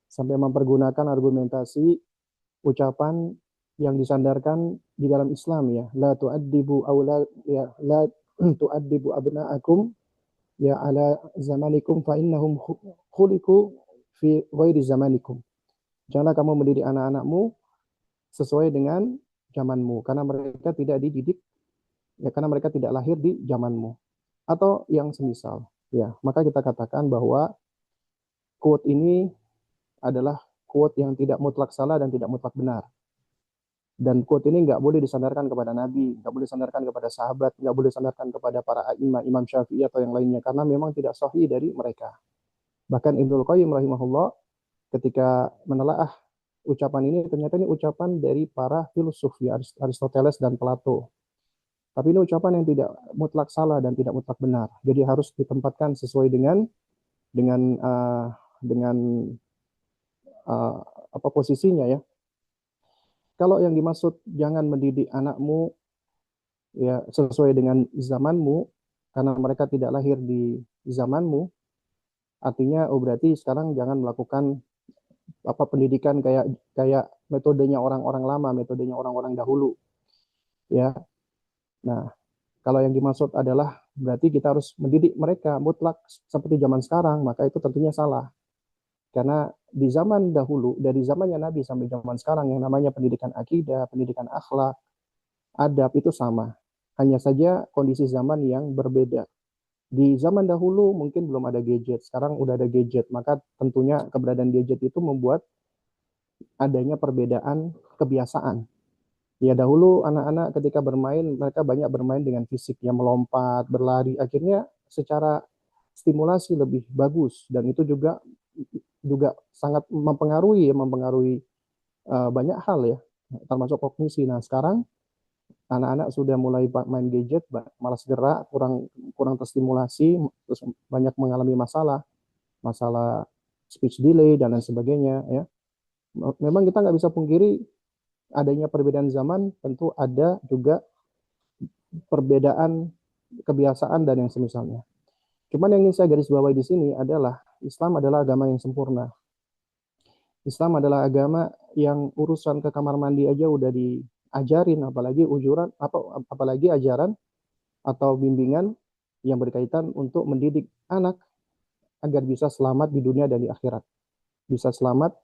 sampai mempergunakan argumentasi ucapan yang disandarkan di dalam Islam ya la tu'addibu aula ya la tu'addibu abna'akum ya ala zamanikum fa innahum khuliqu fi ghairi zamanikum. Janganlah kamu mendidik anak-anakmu sesuai dengan zamanmu karena mereka tidak dididik ya karena mereka tidak lahir di zamanmu atau yang semisal ya. Maka kita katakan bahwa quote ini adalah quote yang tidak mutlak salah dan tidak mutlak benar. Dan quote ini nggak boleh disandarkan kepada Nabi, nggak boleh disandarkan kepada sahabat, nggak boleh disandarkan kepada para imam Syafi'i atau yang lainnya, karena memang tidak sahih dari mereka. Bahkan Ibnul Qayyim rahimahullah ketika menelaah ucapan ini, ternyata ini ucapan dari para filosof, ya, Aristoteles dan Plato. Tapi ini ucapan yang tidak mutlak salah dan tidak mutlak benar. Jadi harus ditempatkan sesuai dengan apa posisinya ya. Kalau yang dimaksud jangan mendidik anakmu ya sesuai dengan zamanmu karena mereka tidak lahir di zamanmu, artinya berarti sekarang jangan melakukan apa pendidikan kayak kayak metodenya orang-orang lama, metodenya orang-orang dahulu. Ya. Nah, kalau yang dimaksud adalah berarti kita harus mendidik mereka mutlak seperti zaman sekarang, maka itu tentunya salah. Karena di zaman dahulu, dari zamannya Nabi sampai zaman sekarang, yang namanya pendidikan akidah, pendidikan akhlak, adab itu sama. Hanya saja kondisi zaman yang berbeda. Di zaman dahulu mungkin belum ada gadget, sekarang udah ada gadget. Maka tentunya keberadaan gadget itu membuat adanya perbedaan kebiasaan. Ya dahulu anak-anak ketika bermain, mereka banyak bermain dengan fisik, yang melompat, berlari. Akhirnya secara stimulasi lebih bagus. Dan itu juga sangat mempengaruhi banyak hal ya, termasuk kognisi. Nah sekarang anak-anak sudah mulai main gadget, malas gerak, kurang terstimulasi, terus banyak mengalami masalah speech delay dan lain sebagainya ya. Memang kita nggak bisa pungkiri adanya perbedaan zaman, tentu ada juga perbedaan kebiasaan dan yang semisalnya. Cuman yang ingin saya garis bawahi di sini adalah Islam adalah agama yang sempurna. Islam adalah agama yang urusan ke kamar mandi aja udah diajarin, apalagi ajaran atau bimbingan yang berkaitan untuk mendidik anak agar bisa selamat di dunia dan di akhirat. Bisa selamat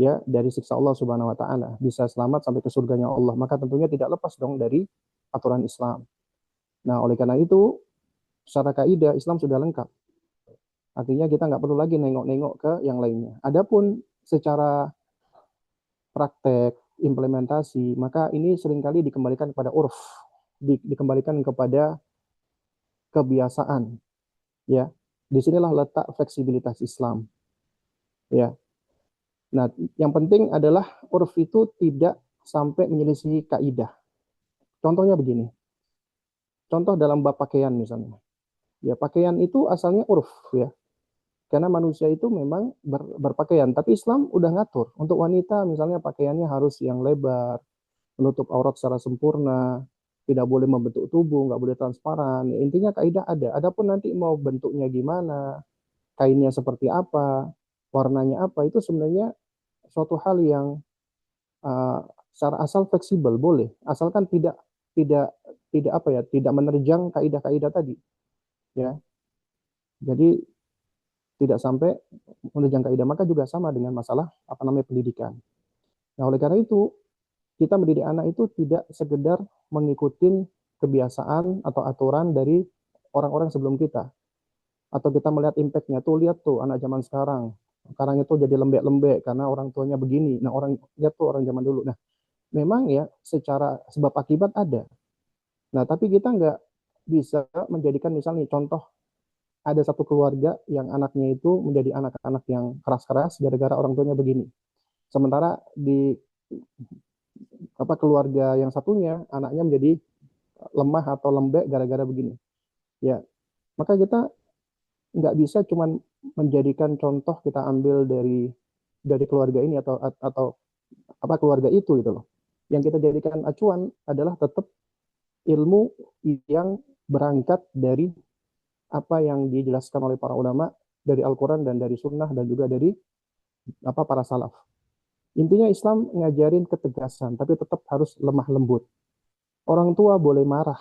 ya dari siksa Allah Subhanahu wa taala, bisa selamat sampai ke surganya Allah. Maka tentunya tidak lepas dong dari aturan Islam. Nah, oleh karena itu secara kaidah Islam sudah lengkap. Artinya kita nggak perlu lagi nengok-nengok ke yang lainnya. Adapun secara praktek, implementasi, maka ini seringkali dikembalikan kepada urf, dikembalikan kepada kebiasaan. Ya, disinilah letak fleksibilitas Islam. Ya, nah yang penting adalah urf itu tidak sampai menyelisihi kaidah. Contohnya begini, contoh dalam bab pakaian misalnya. Ya, pakaian itu asalnya urf ya. Karena manusia itu memang berpakaian, tapi Islam udah ngatur. Untuk wanita misalnya pakaiannya harus yang lebar, menutup aurat secara sempurna, tidak boleh membentuk tubuh, nggak boleh transparan. Ya, intinya kaidah ada. Adapun nanti mau bentuknya gimana, kainnya seperti apa, warnanya apa, itu sebenarnya suatu hal yang secara asal fleksibel boleh, asalkan tidak tidak tidak apa ya, tidak menerjang kaidah-kaidah tadi. Ya, jadi tidak sampai menerjang kaidah. Maka juga sama dengan masalah pendidikan. Nah, oleh karena itu kita mendidik anak itu tidak sekedar mengikuti kebiasaan atau aturan dari orang-orang sebelum kita, atau kita melihat impactnya tuh, lihat tuh anak zaman sekarang itu jadi lembek-lembek karena orang tuanya begini. Nah, lihat tuh orang zaman dulu. Nah, memang ya secara sebab akibat ada. Nah, tapi kita nggak bisa menjadikan misalnya contoh ada satu keluarga yang anaknya itu menjadi anak-anak yang keras-keras gara-gara orang tuanya begini. Sementara di keluarga yang satunya anaknya menjadi lemah atau lembek gara-gara begini. Ya, maka kita nggak bisa cuman menjadikan contoh kita ambil dari dari keluarga ini atau apa keluarga itu gitu loh. Yang kita jadikan acuan adalah tetap ilmu yang berangkat dari apa yang dijelaskan oleh para ulama dari Al-Quran dan dari Sunnah dan juga dari apa para salaf. Intinya Islam ngajarin ketegasan, tapi tetap harus lemah lembut. Orang tua boleh marah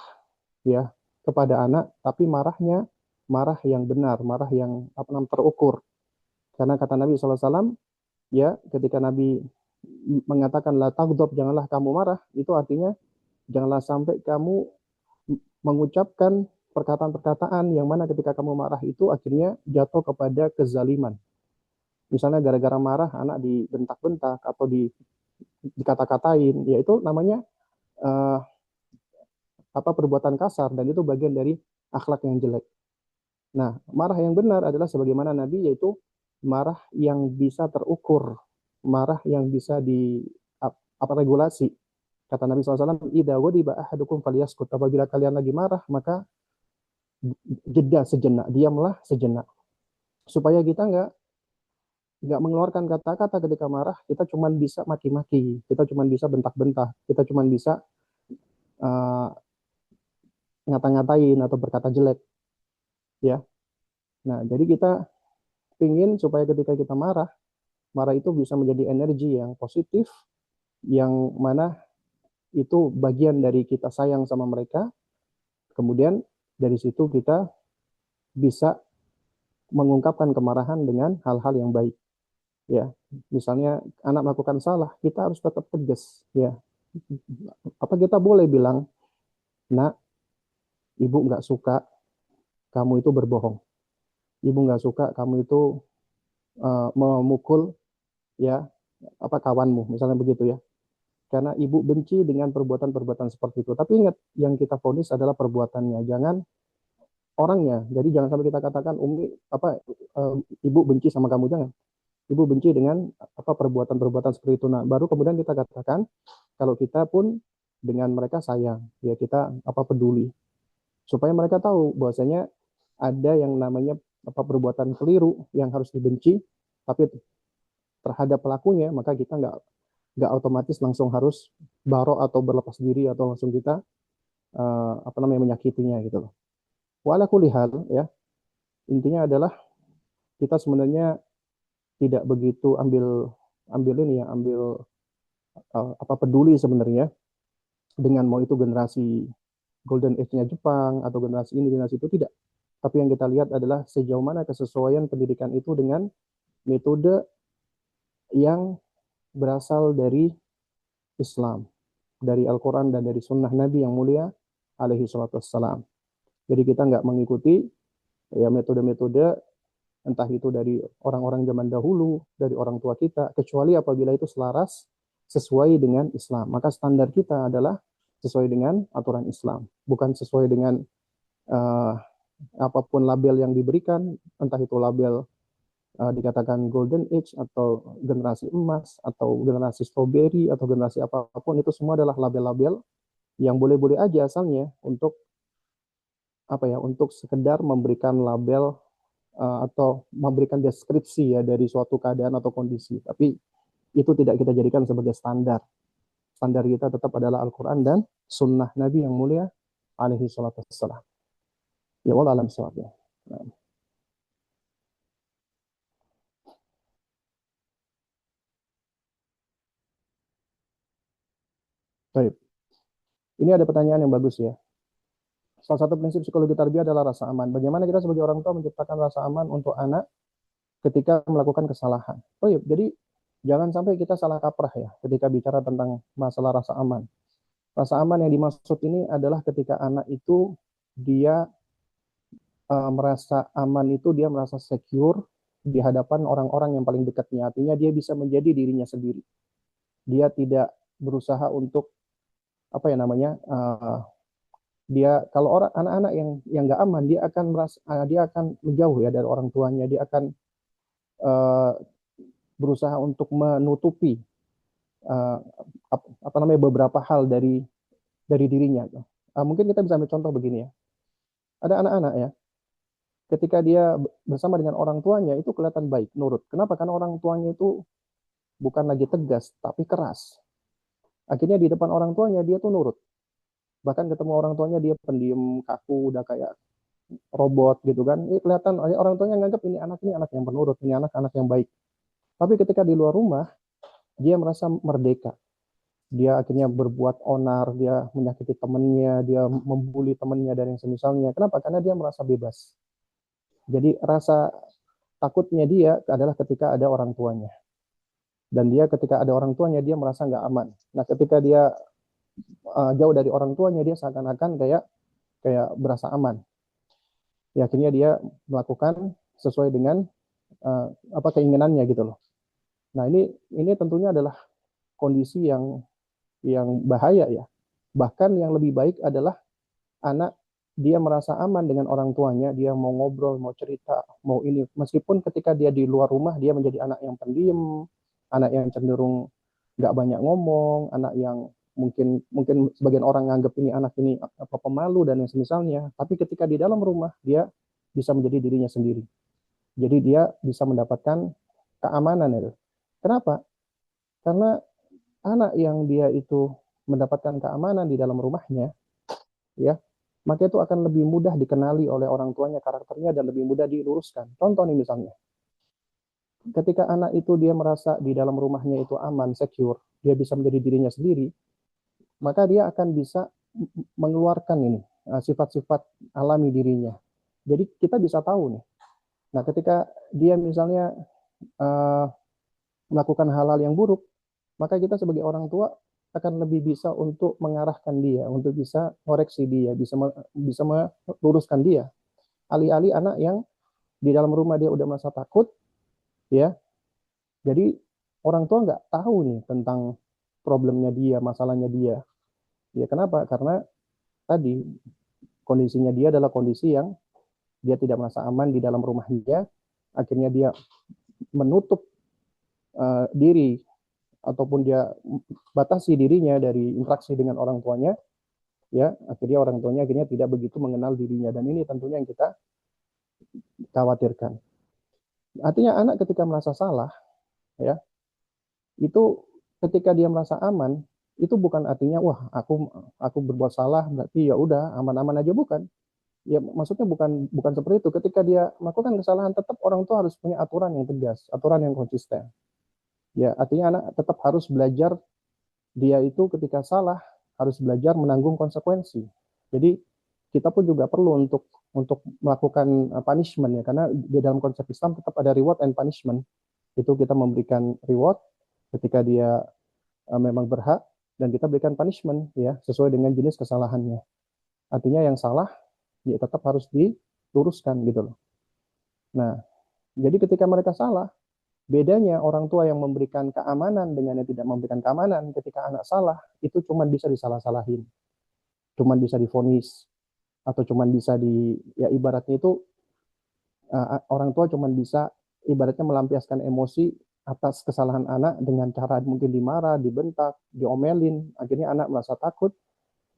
ya kepada anak, tapi marahnya marah yang benar, marah yang apa namanya terukur. Karena kata Nabi SAW, ya ketika Nabi mengatakan la taghdab, janganlah kamu marah, itu artinya janganlah sampai kamu mengucapkan perkataan-perkataan yang mana ketika kamu marah itu akhirnya jatuh kepada kezaliman. Misalnya gara-gara marah anak dibentak-bentak atau dikata-katain, ya itu namanya uh, apa perbuatan kasar dan itu bagian dari akhlak yang jelek. Nah, marah yang benar adalah sebagaimana Nabi, yaitu marah yang bisa terukur, marah yang bisa di apa regulasi. Kata Nabi SAW, "Idza ghadiba ahadukum falyaskut." Apabila kalian lagi marah, maka jeda sejenak, diamlah sejenak. Supaya kita nggak mengeluarkan kata-kata ketika marah, kita cuma bisa maki-maki, kita cuma bisa bentak-bentak, kita cuma bisa uh, ngata-ngatain atau berkata jelek, ya. Nah, jadi kita ingin supaya ketika kita marah, marah itu bisa menjadi energi yang positif, yang mana itu bagian dari kita sayang sama mereka. Kemudian dari situ kita bisa mengungkapkan kemarahan dengan hal-hal yang baik. Ya, misalnya anak melakukan salah, kita harus tetap tegas. Ya, apa kita boleh bilang, nak, ibu nggak suka kamu itu berbohong. Ibu nggak suka kamu itu memukul ya apa kawanmu, misalnya begitu ya. Karena ibu benci dengan perbuatan-perbuatan seperti itu. Tapi ingat, yang kita vonis adalah perbuatannya, jangan orangnya. Jadi jangan sampai kita katakan ibu benci sama kamu, jangan. Ibu benci dengan apa perbuatan-perbuatan seperti itu. Nah, baru kemudian kita katakan kalau kita pun dengan mereka sayang, ya kita apa peduli. Supaya mereka tahu bahwasanya ada yang namanya apa perbuatan keliru yang harus dibenci, tapi terhadap pelakunya maka kita nggak otomatis langsung harus baro atau berlepas diri atau langsung kita apa namanya menyakitinya gitu loh. Wala kulihal ya, intinya adalah kita sebenarnya tidak begitu ambil ambil ini ya ambil apa peduli sebenarnya dengan mau itu generasi golden age-nya Jepang atau generasi ini generasi itu, tidak. Tapi yang kita lihat adalah sejauh mana kesesuaian pendidikan itu dengan metode yang berasal dari Islam, dari Al-Quran dan dari Sunnah Nabi yang mulia alaihi salatu wassalam. Jadi kita nggak mengikuti ya metode-metode entah itu dari orang-orang zaman dahulu, dari orang tua kita, kecuali apabila itu selaras sesuai dengan Islam. Maka standar kita adalah sesuai dengan aturan Islam, bukan sesuai dengan uh, apapun label yang diberikan, entah itu label dikatakan golden age atau generasi emas atau generasi strawberry atau generasi apapun, itu semua adalah label-label yang boleh-boleh aja asalnya untuk apa ya, untuk sekedar memberikan label atau memberikan deskripsi ya dari suatu keadaan atau kondisi, tapi itu tidak kita jadikan sebagai standar. Standar kita tetap adalah Al-Quran dan Sunnah Nabi yang mulia alaihi salatu wassalam. Ya Allah alam sawab ya. Baik. Ini ada pertanyaan yang bagus ya. Salah satu prinsip psikologi tarbiyah adalah rasa aman. Bagaimana kita sebagai orang tua menciptakan rasa aman untuk anak ketika melakukan kesalahan. Oh iya, jadi jangan sampai kita salah kaprah ya ketika bicara tentang masalah rasa aman. Rasa aman yang dimaksud ini adalah ketika anak itu dia merasa aman, itu dia merasa secure di hadapan orang-orang yang paling dekatnya. Artinya dia bisa menjadi dirinya sendiri. Dia tidak berusaha untuk apa ya namanya dia kalau orang anak-anak yang nggak aman, dia akan merasa dia akan menjauh ya dari orang tuanya, dia akan berusaha untuk menutupi apa namanya beberapa hal dari dirinya. Mungkin kita bisa ambil contoh begini ya, ada anak-anak ya ketika dia bersama dengan orang tuanya itu kelihatan baik, nurut. Kenapa? Karena orang tuanya itu bukan lagi tegas, tapi keras. Akhirnya di depan orang tuanya dia tuh nurut. Bahkan ketemu orang tuanya dia pendiam, kaku, udah kayak robot gitu kan. Ini kelihatan orang tuanya nganggap ini anak yang penurut, ini anak yang baik. Tapi ketika di luar rumah, dia merasa merdeka. Dia akhirnya berbuat onar, dia menyakiti temannya, dia membuli temannya dan yang semisalnya. Kenapa? Karena dia merasa bebas. Jadi rasa takutnya dia adalah ketika ada orang tuanya. Dan dia ketika ada orang tuanya, dia merasa nggak aman. Nah, ketika dia jauh dari orang tuanya, dia seakan-akan kayak berasa aman. Ya, akhirnya dia melakukan sesuai dengan keinginannya gitu loh. Nah, ini tentunya adalah kondisi yang bahaya ya. Bahkan yang lebih baik adalah anak dia merasa aman dengan orang tuanya, dia mau ngobrol, mau cerita, mau ini. Meskipun ketika dia di luar rumah, dia menjadi anak yang pendiam, anak yang cenderung nggak banyak ngomong, anak yang mungkin sebagian orang nganggap ini anak ini pemalu dan yang semisalnya. Tapi ketika di dalam rumah, dia bisa menjadi dirinya sendiri. Jadi dia bisa mendapatkan keamanan itu. Kenapa? Karena anak yang dia itu mendapatkan keamanan di dalam rumahnya, ya, maka itu akan lebih mudah dikenali oleh orang tuanya karakternya dan lebih mudah diluruskan. Contoh nih misalnya, ketika anak itu dia merasa di dalam rumahnya itu aman, secure, dia bisa menjadi dirinya sendiri, maka dia akan bisa mengeluarkan ini sifat-sifat alami dirinya. Jadi kita bisa tahu nih. Nah, ketika dia misalnya melakukan hal-hal yang buruk, maka kita sebagai orang tua akan lebih bisa untuk mengarahkan dia, untuk bisa koreksi dia, bisa meluruskan dia. Alih-alih anak yang di dalam rumah dia udah merasa takut, ya. Jadi orang tua nggak tahu nih tentang problemnya dia, masalahnya dia. Ya kenapa? Karena tadi kondisinya dia adalah kondisi yang dia tidak merasa aman di dalam rumahnya, akhirnya dia menutup diri ataupun dia batasi dirinya dari interaksi dengan orang tuanya, ya akhirnya orang tuanya akhirnya tidak begitu mengenal dirinya, dan ini tentunya yang kita khawatirkan. Artinya anak ketika merasa salah, ya itu ketika dia merasa aman, itu bukan artinya wah aku berbuat salah berarti ya udah aman-aman aja, bukan. Ya maksudnya bukan seperti itu. Ketika dia melakukan kesalahan, tetap orang tua harus punya aturan yang tegas, aturan yang konsisten. Ya artinya anak tetap harus belajar, dia itu ketika salah harus belajar menanggung konsekuensi. Jadi kita pun juga perlu untuk melakukan punishment ya, karena di dalam konsep Islam tetap ada reward and punishment. Itu kita memberikan reward ketika dia memang berhak, dan kita berikan punishment ya sesuai dengan jenis kesalahannya. Artinya yang salah ya tetap harus diluruskan gitu loh. Nah, jadi ketika mereka salah, bedanya orang tua yang memberikan keamanan dengan yang tidak memberikan keamanan, ketika anak salah itu cuma bisa disalah-salahin, cuma bisa divonis, atau cuma bisa ya ibaratnya itu orang tua cuma bisa ibaratnya melampiaskan emosi atas kesalahan anak dengan cara mungkin dimarah, dibentak, diomelin, akhirnya anak merasa takut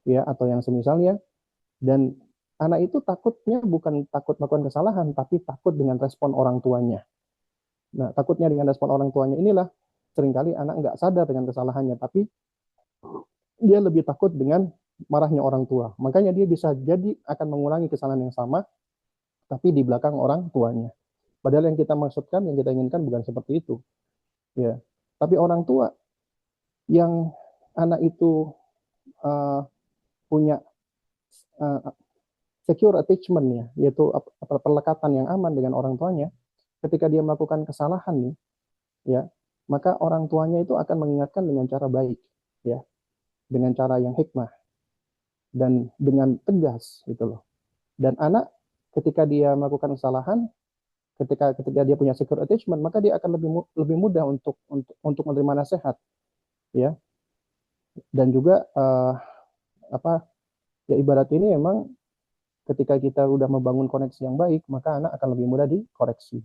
ya atau yang semisalnya, dan anak itu takutnya bukan takut melakukan kesalahan, tapi takut dengan respon orang tuanya. Nah, takutnya dengan respon orang tuanya inilah seringkali anak nggak sadar dengan kesalahannya, tapi dia lebih takut dengan marahnya orang tua. Makanya dia bisa jadi akan mengulangi kesalahan yang sama, tapi di belakang orang tuanya. Padahal yang kita maksudkan, yang kita inginkan bukan seperti itu. Ya, tapi orang tua yang anak itu punya secure attachment ya, yaitu perlekatan yang aman dengan orang tuanya, ketika dia melakukan kesalahan nih, ya, maka orang tuanya itu akan mengingatkan dengan cara baik, ya, dengan cara yang hikmah dan dengan tegas gitu loh. Dan anak ketika dia melakukan kesalahan, ketika dia punya secure attachment, maka dia akan lebih mudah untuk menerima nasihat, ya. Dan juga ya ibarat ini memang ketika kita udah membangun koneksi yang baik, maka anak akan lebih mudah dikoreksi.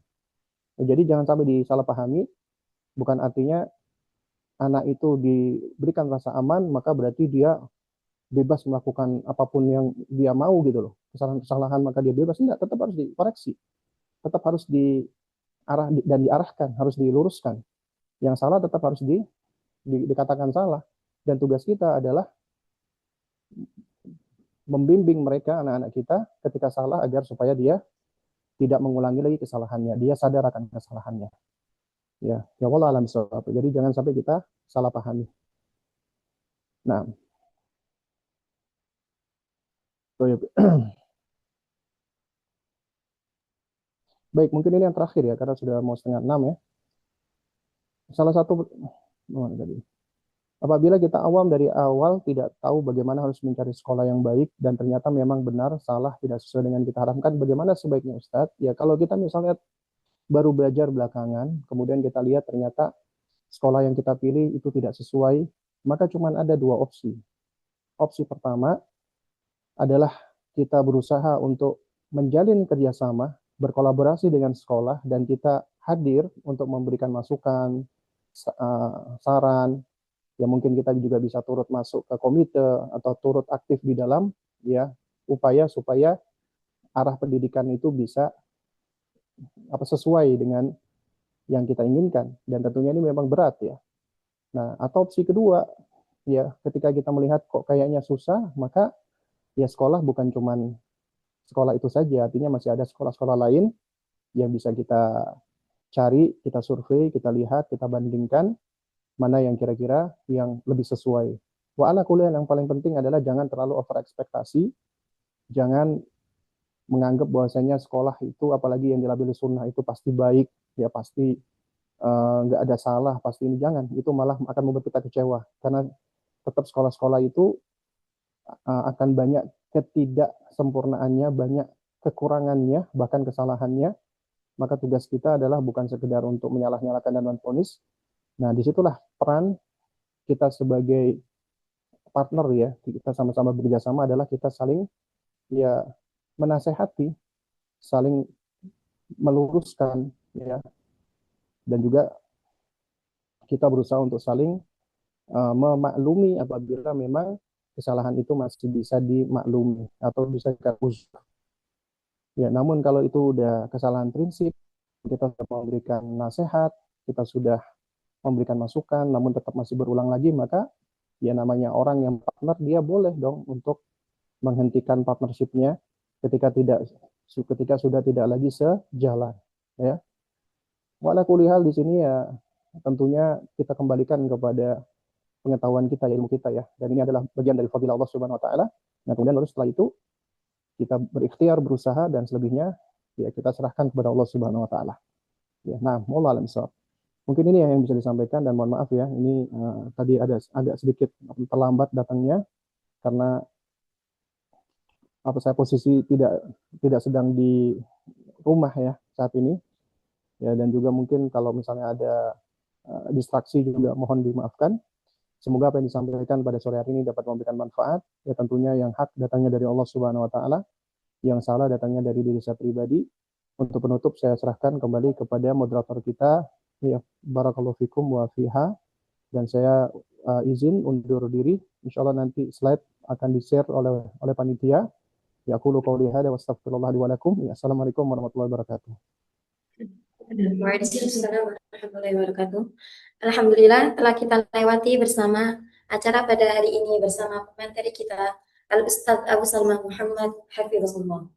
Jadi jangan sampai disalahpahami, bukan artinya anak itu diberikan rasa aman, maka berarti dia bebas melakukan apapun yang dia mau gitu loh. Kesalahan-kesalahan maka dia bebas. Enggak, tetap harus dikoreksi. Tetap harus diarahkan, harus diluruskan. Yang salah tetap harus dikatakan salah. Dan tugas kita adalah membimbing mereka, anak-anak kita, ketika salah agar supaya dia tidak mengulangi lagi kesalahannya. Dia sadar akan kesalahannya. Ya, ya Allah alam sawab. Jadi jangan sampai kita salah pahami. Nah, baik, mungkin ini yang terakhir ya, karena sudah mau 5:30 ya. Salah satu, apabila kita awam dari awal tidak tahu bagaimana harus mencari sekolah yang baik dan ternyata memang benar salah tidak sesuai dengan kita harapkan, bagaimana sebaiknya Ustadz? Ya kalau kita misalnya baru belajar belakangan, kemudian kita lihat ternyata sekolah yang kita pilih itu tidak sesuai, maka cuma ada dua opsi. Opsi pertama adalah kita berusaha untuk menjalin kerjasama, berkolaborasi dengan sekolah, dan kita hadir untuk memberikan masukan, saran, ya mungkin kita juga bisa turut masuk ke komite atau turut aktif di dalam ya upaya supaya arah pendidikan itu bisa sesuai dengan yang kita inginkan, dan tentunya ini memang berat ya. Nah, atau opsi kedua ya, ketika kita melihat kok kayaknya susah, maka ya sekolah bukan cuman sekolah itu saja, artinya masih ada sekolah-sekolah lain yang bisa kita cari, kita survei, kita lihat, kita bandingkan mana yang kira-kira yang lebih sesuai. Wa ala kulli yang paling penting adalah jangan terlalu over ekspektasi, jangan menganggap bahwasanya sekolah itu apalagi yang dilabeli sunnah itu pasti baik, ya pasti nggak ada salah, pasti ini, jangan, itu malah akan membuat kita kecewa, karena tetap sekolah-sekolah itu akan banyak ketidaksempurnaannya, banyak kekurangannya, bahkan kesalahannya. Maka tugas kita adalah bukan sekedar untuk menyalah-nyalakan dan menvonis. Nah, disitulah peran kita sebagai partner ya, kita sama-sama bekerja sama adalah kita saling ya menasehati, saling meluruskan ya, dan juga kita berusaha untuk saling memaklumi apabila memang kesalahan itu masih bisa dimaklumi atau bisa kita uzur. Ya, namun kalau itu udah kesalahan prinsip, kita sudah memberikan nasihat, kita sudah memberikan masukan, namun tetap masih berulang lagi, maka ya namanya orang yang partner, dia boleh dong untuk menghentikan partnershipnya ketika sudah tidak lagi sejalan. Ya, wala kulihal di sini ya tentunya kita kembalikan kepada pengetahuan kita, ilmu kita ya. Dan ini adalah bagian dari fadilah Allah Subhanahu wa taala. Nah, kemudian lalu setelah itu kita berikhtiar, berusaha, dan selebihnya ya kita serahkan kepada Allah Subhanahu wa taala. Ya, nah, wallahu a'lam bishawab. Mungkin ini yang bisa disampaikan, dan mohon maaf ya, ini tadi ada agak sedikit terlambat datangnya karena saya posisi tidak sedang di rumah ya saat ini. Ya, dan juga mungkin kalau misalnya ada distraksi juga mohon dimaafkan. Semoga apa yang disampaikan pada sore hari ini dapat memberikan manfaat. Ya, tentunya yang hak datangnya dari Allah Subhanahu wa taala, yang salah datangnya dari diri saya pribadi. Untuk penutup saya serahkan kembali kepada moderator kita, ya, barakallahu fikum wa fiha, dan saya izin undur diri. Insyaallah nanti slide akan di-share oleh panitia. Ya, aku qouli hadza wa astaghfirullah li wa lakum. Ya, assalamualaikum warahmatullahi wabarakatuh. Waalaikumsalam warahmatullahi wabarakatuh. Alhamdulillah telah kita lewati bersama acara pada hari ini bersama pemateri kita Al-Ustadz Abu Salman Muhammad Hafizahullah.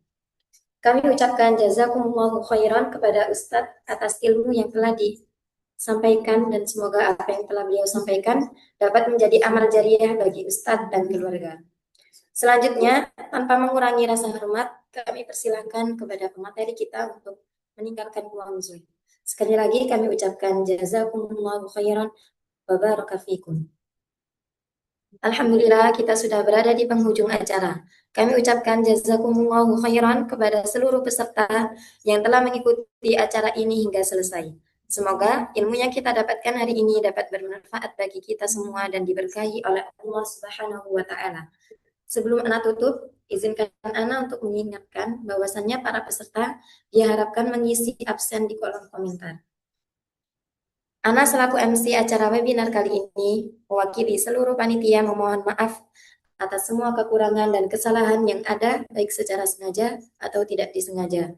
Kami ucapkan jazakumullahu khairan kepada Ustadz atas ilmu yang telah disampaikan, dan semoga apa yang telah beliau sampaikan dapat menjadi amal jariah bagi Ustadz dan keluarga. Selanjutnya, tanpa mengurangi rasa hormat, kami persilahkan kepada pemateri kita untuk meninggalkan ruang Zoom. Sekali lagi kami ucapkan jazakumullahu khairan wa baraka fikum. Alhamdulillah kita sudah berada di penghujung acara. Kami ucapkan jazakumullahu khairan kepada seluruh peserta yang telah mengikuti acara ini hingga selesai. Semoga ilmu yang kita dapatkan hari ini dapat bermanfaat bagi kita semua dan diberkahi oleh Allah Subhanahu wa taala. Sebelum Ana tutup, izinkan Ana untuk mengingatkan bahwasannya para peserta diharapkan mengisi absen di kolom komentar. Ana selaku MC acara webinar kali ini, mewakili seluruh panitia memohon maaf atas semua kekurangan dan kesalahan yang ada, baik secara sengaja atau tidak disengaja.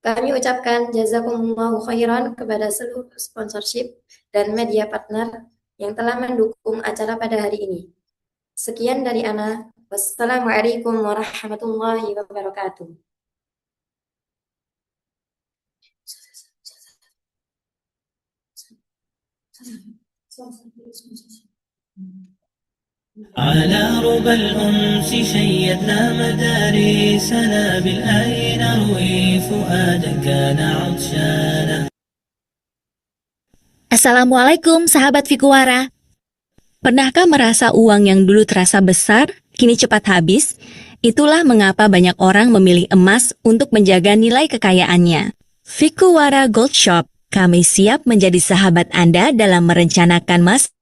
Kami ucapkan jazakumullahu khairan kepada seluruh sponsorship dan media partner yang telah mendukung acara pada hari ini. Sekian dari Ana. Wassalamualaikum warahmatullahi wabarakatuh. على ربى الأنس شيدنا مدارسنا بالآي نروي فؤادا كان عطشانا. Assalamualaikum sahabat Fikuara. Pernahkah merasa uang yang dulu terasa besar, kini cepat habis? Itulah mengapa banyak orang memilih emas untuk menjaga nilai kekayaannya. Fikuara Gold Shop, kami siap menjadi sahabat Anda dalam merencanakan masa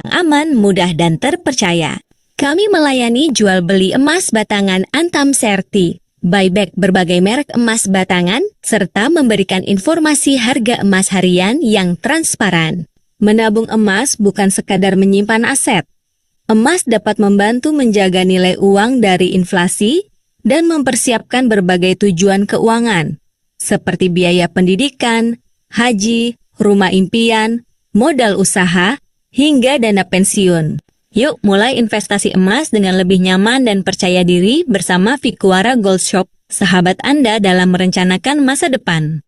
yang aman, mudah, dan terpercaya. Kami melayani jual beli emas batangan Antam Serti, buyback berbagai merek emas batangan, serta memberikan informasi harga emas harian yang transparan. Menabung emas bukan sekadar menyimpan aset. Emas dapat membantu menjaga nilai uang dari inflasi dan mempersiapkan berbagai tujuan keuangan, seperti biaya pendidikan, haji, rumah impian, modal usaha, hingga dana pensiun. Yuk mulai investasi emas dengan lebih nyaman dan percaya diri bersama Fikuara Gold Shop, sahabat Anda dalam merencanakan masa depan.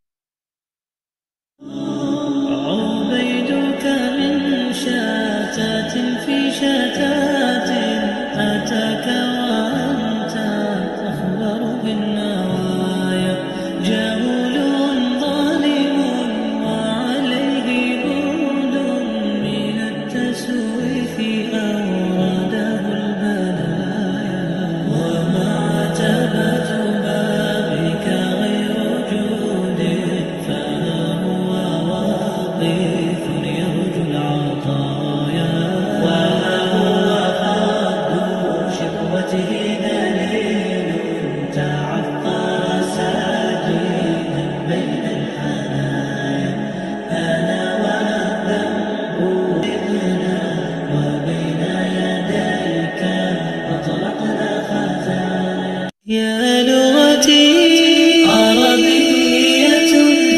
يا لغتي عربية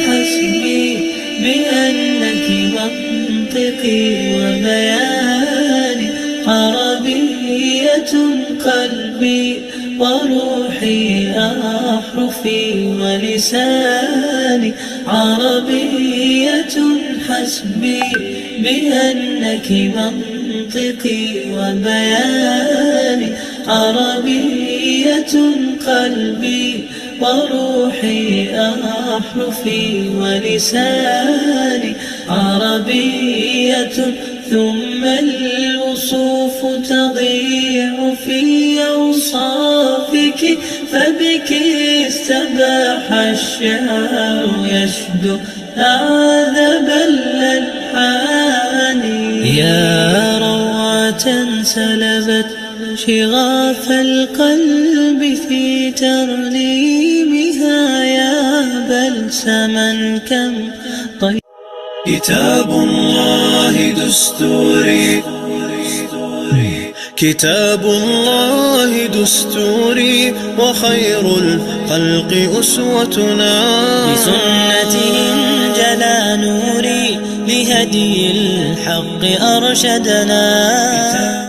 حسبي بأنك منطقي وبياني عربية قلبي وروحي أحرفي ولساني عربية حسبي بأنك منطقي وبياني عربية قلبي وروحي أحرفي ولساني عربية ثم الوصوف تضيع في أوصافك فبك استباح الشعر يشدو أعذب الألحان يا روعة سلبت شغاف القلب في ترنيمها يا بلسما كم طيب. كتاب الله دستوري كتاب الله دستوري وخير الخلق أسوتنا بسنته جلا نوري لهدي الحق أرشدنا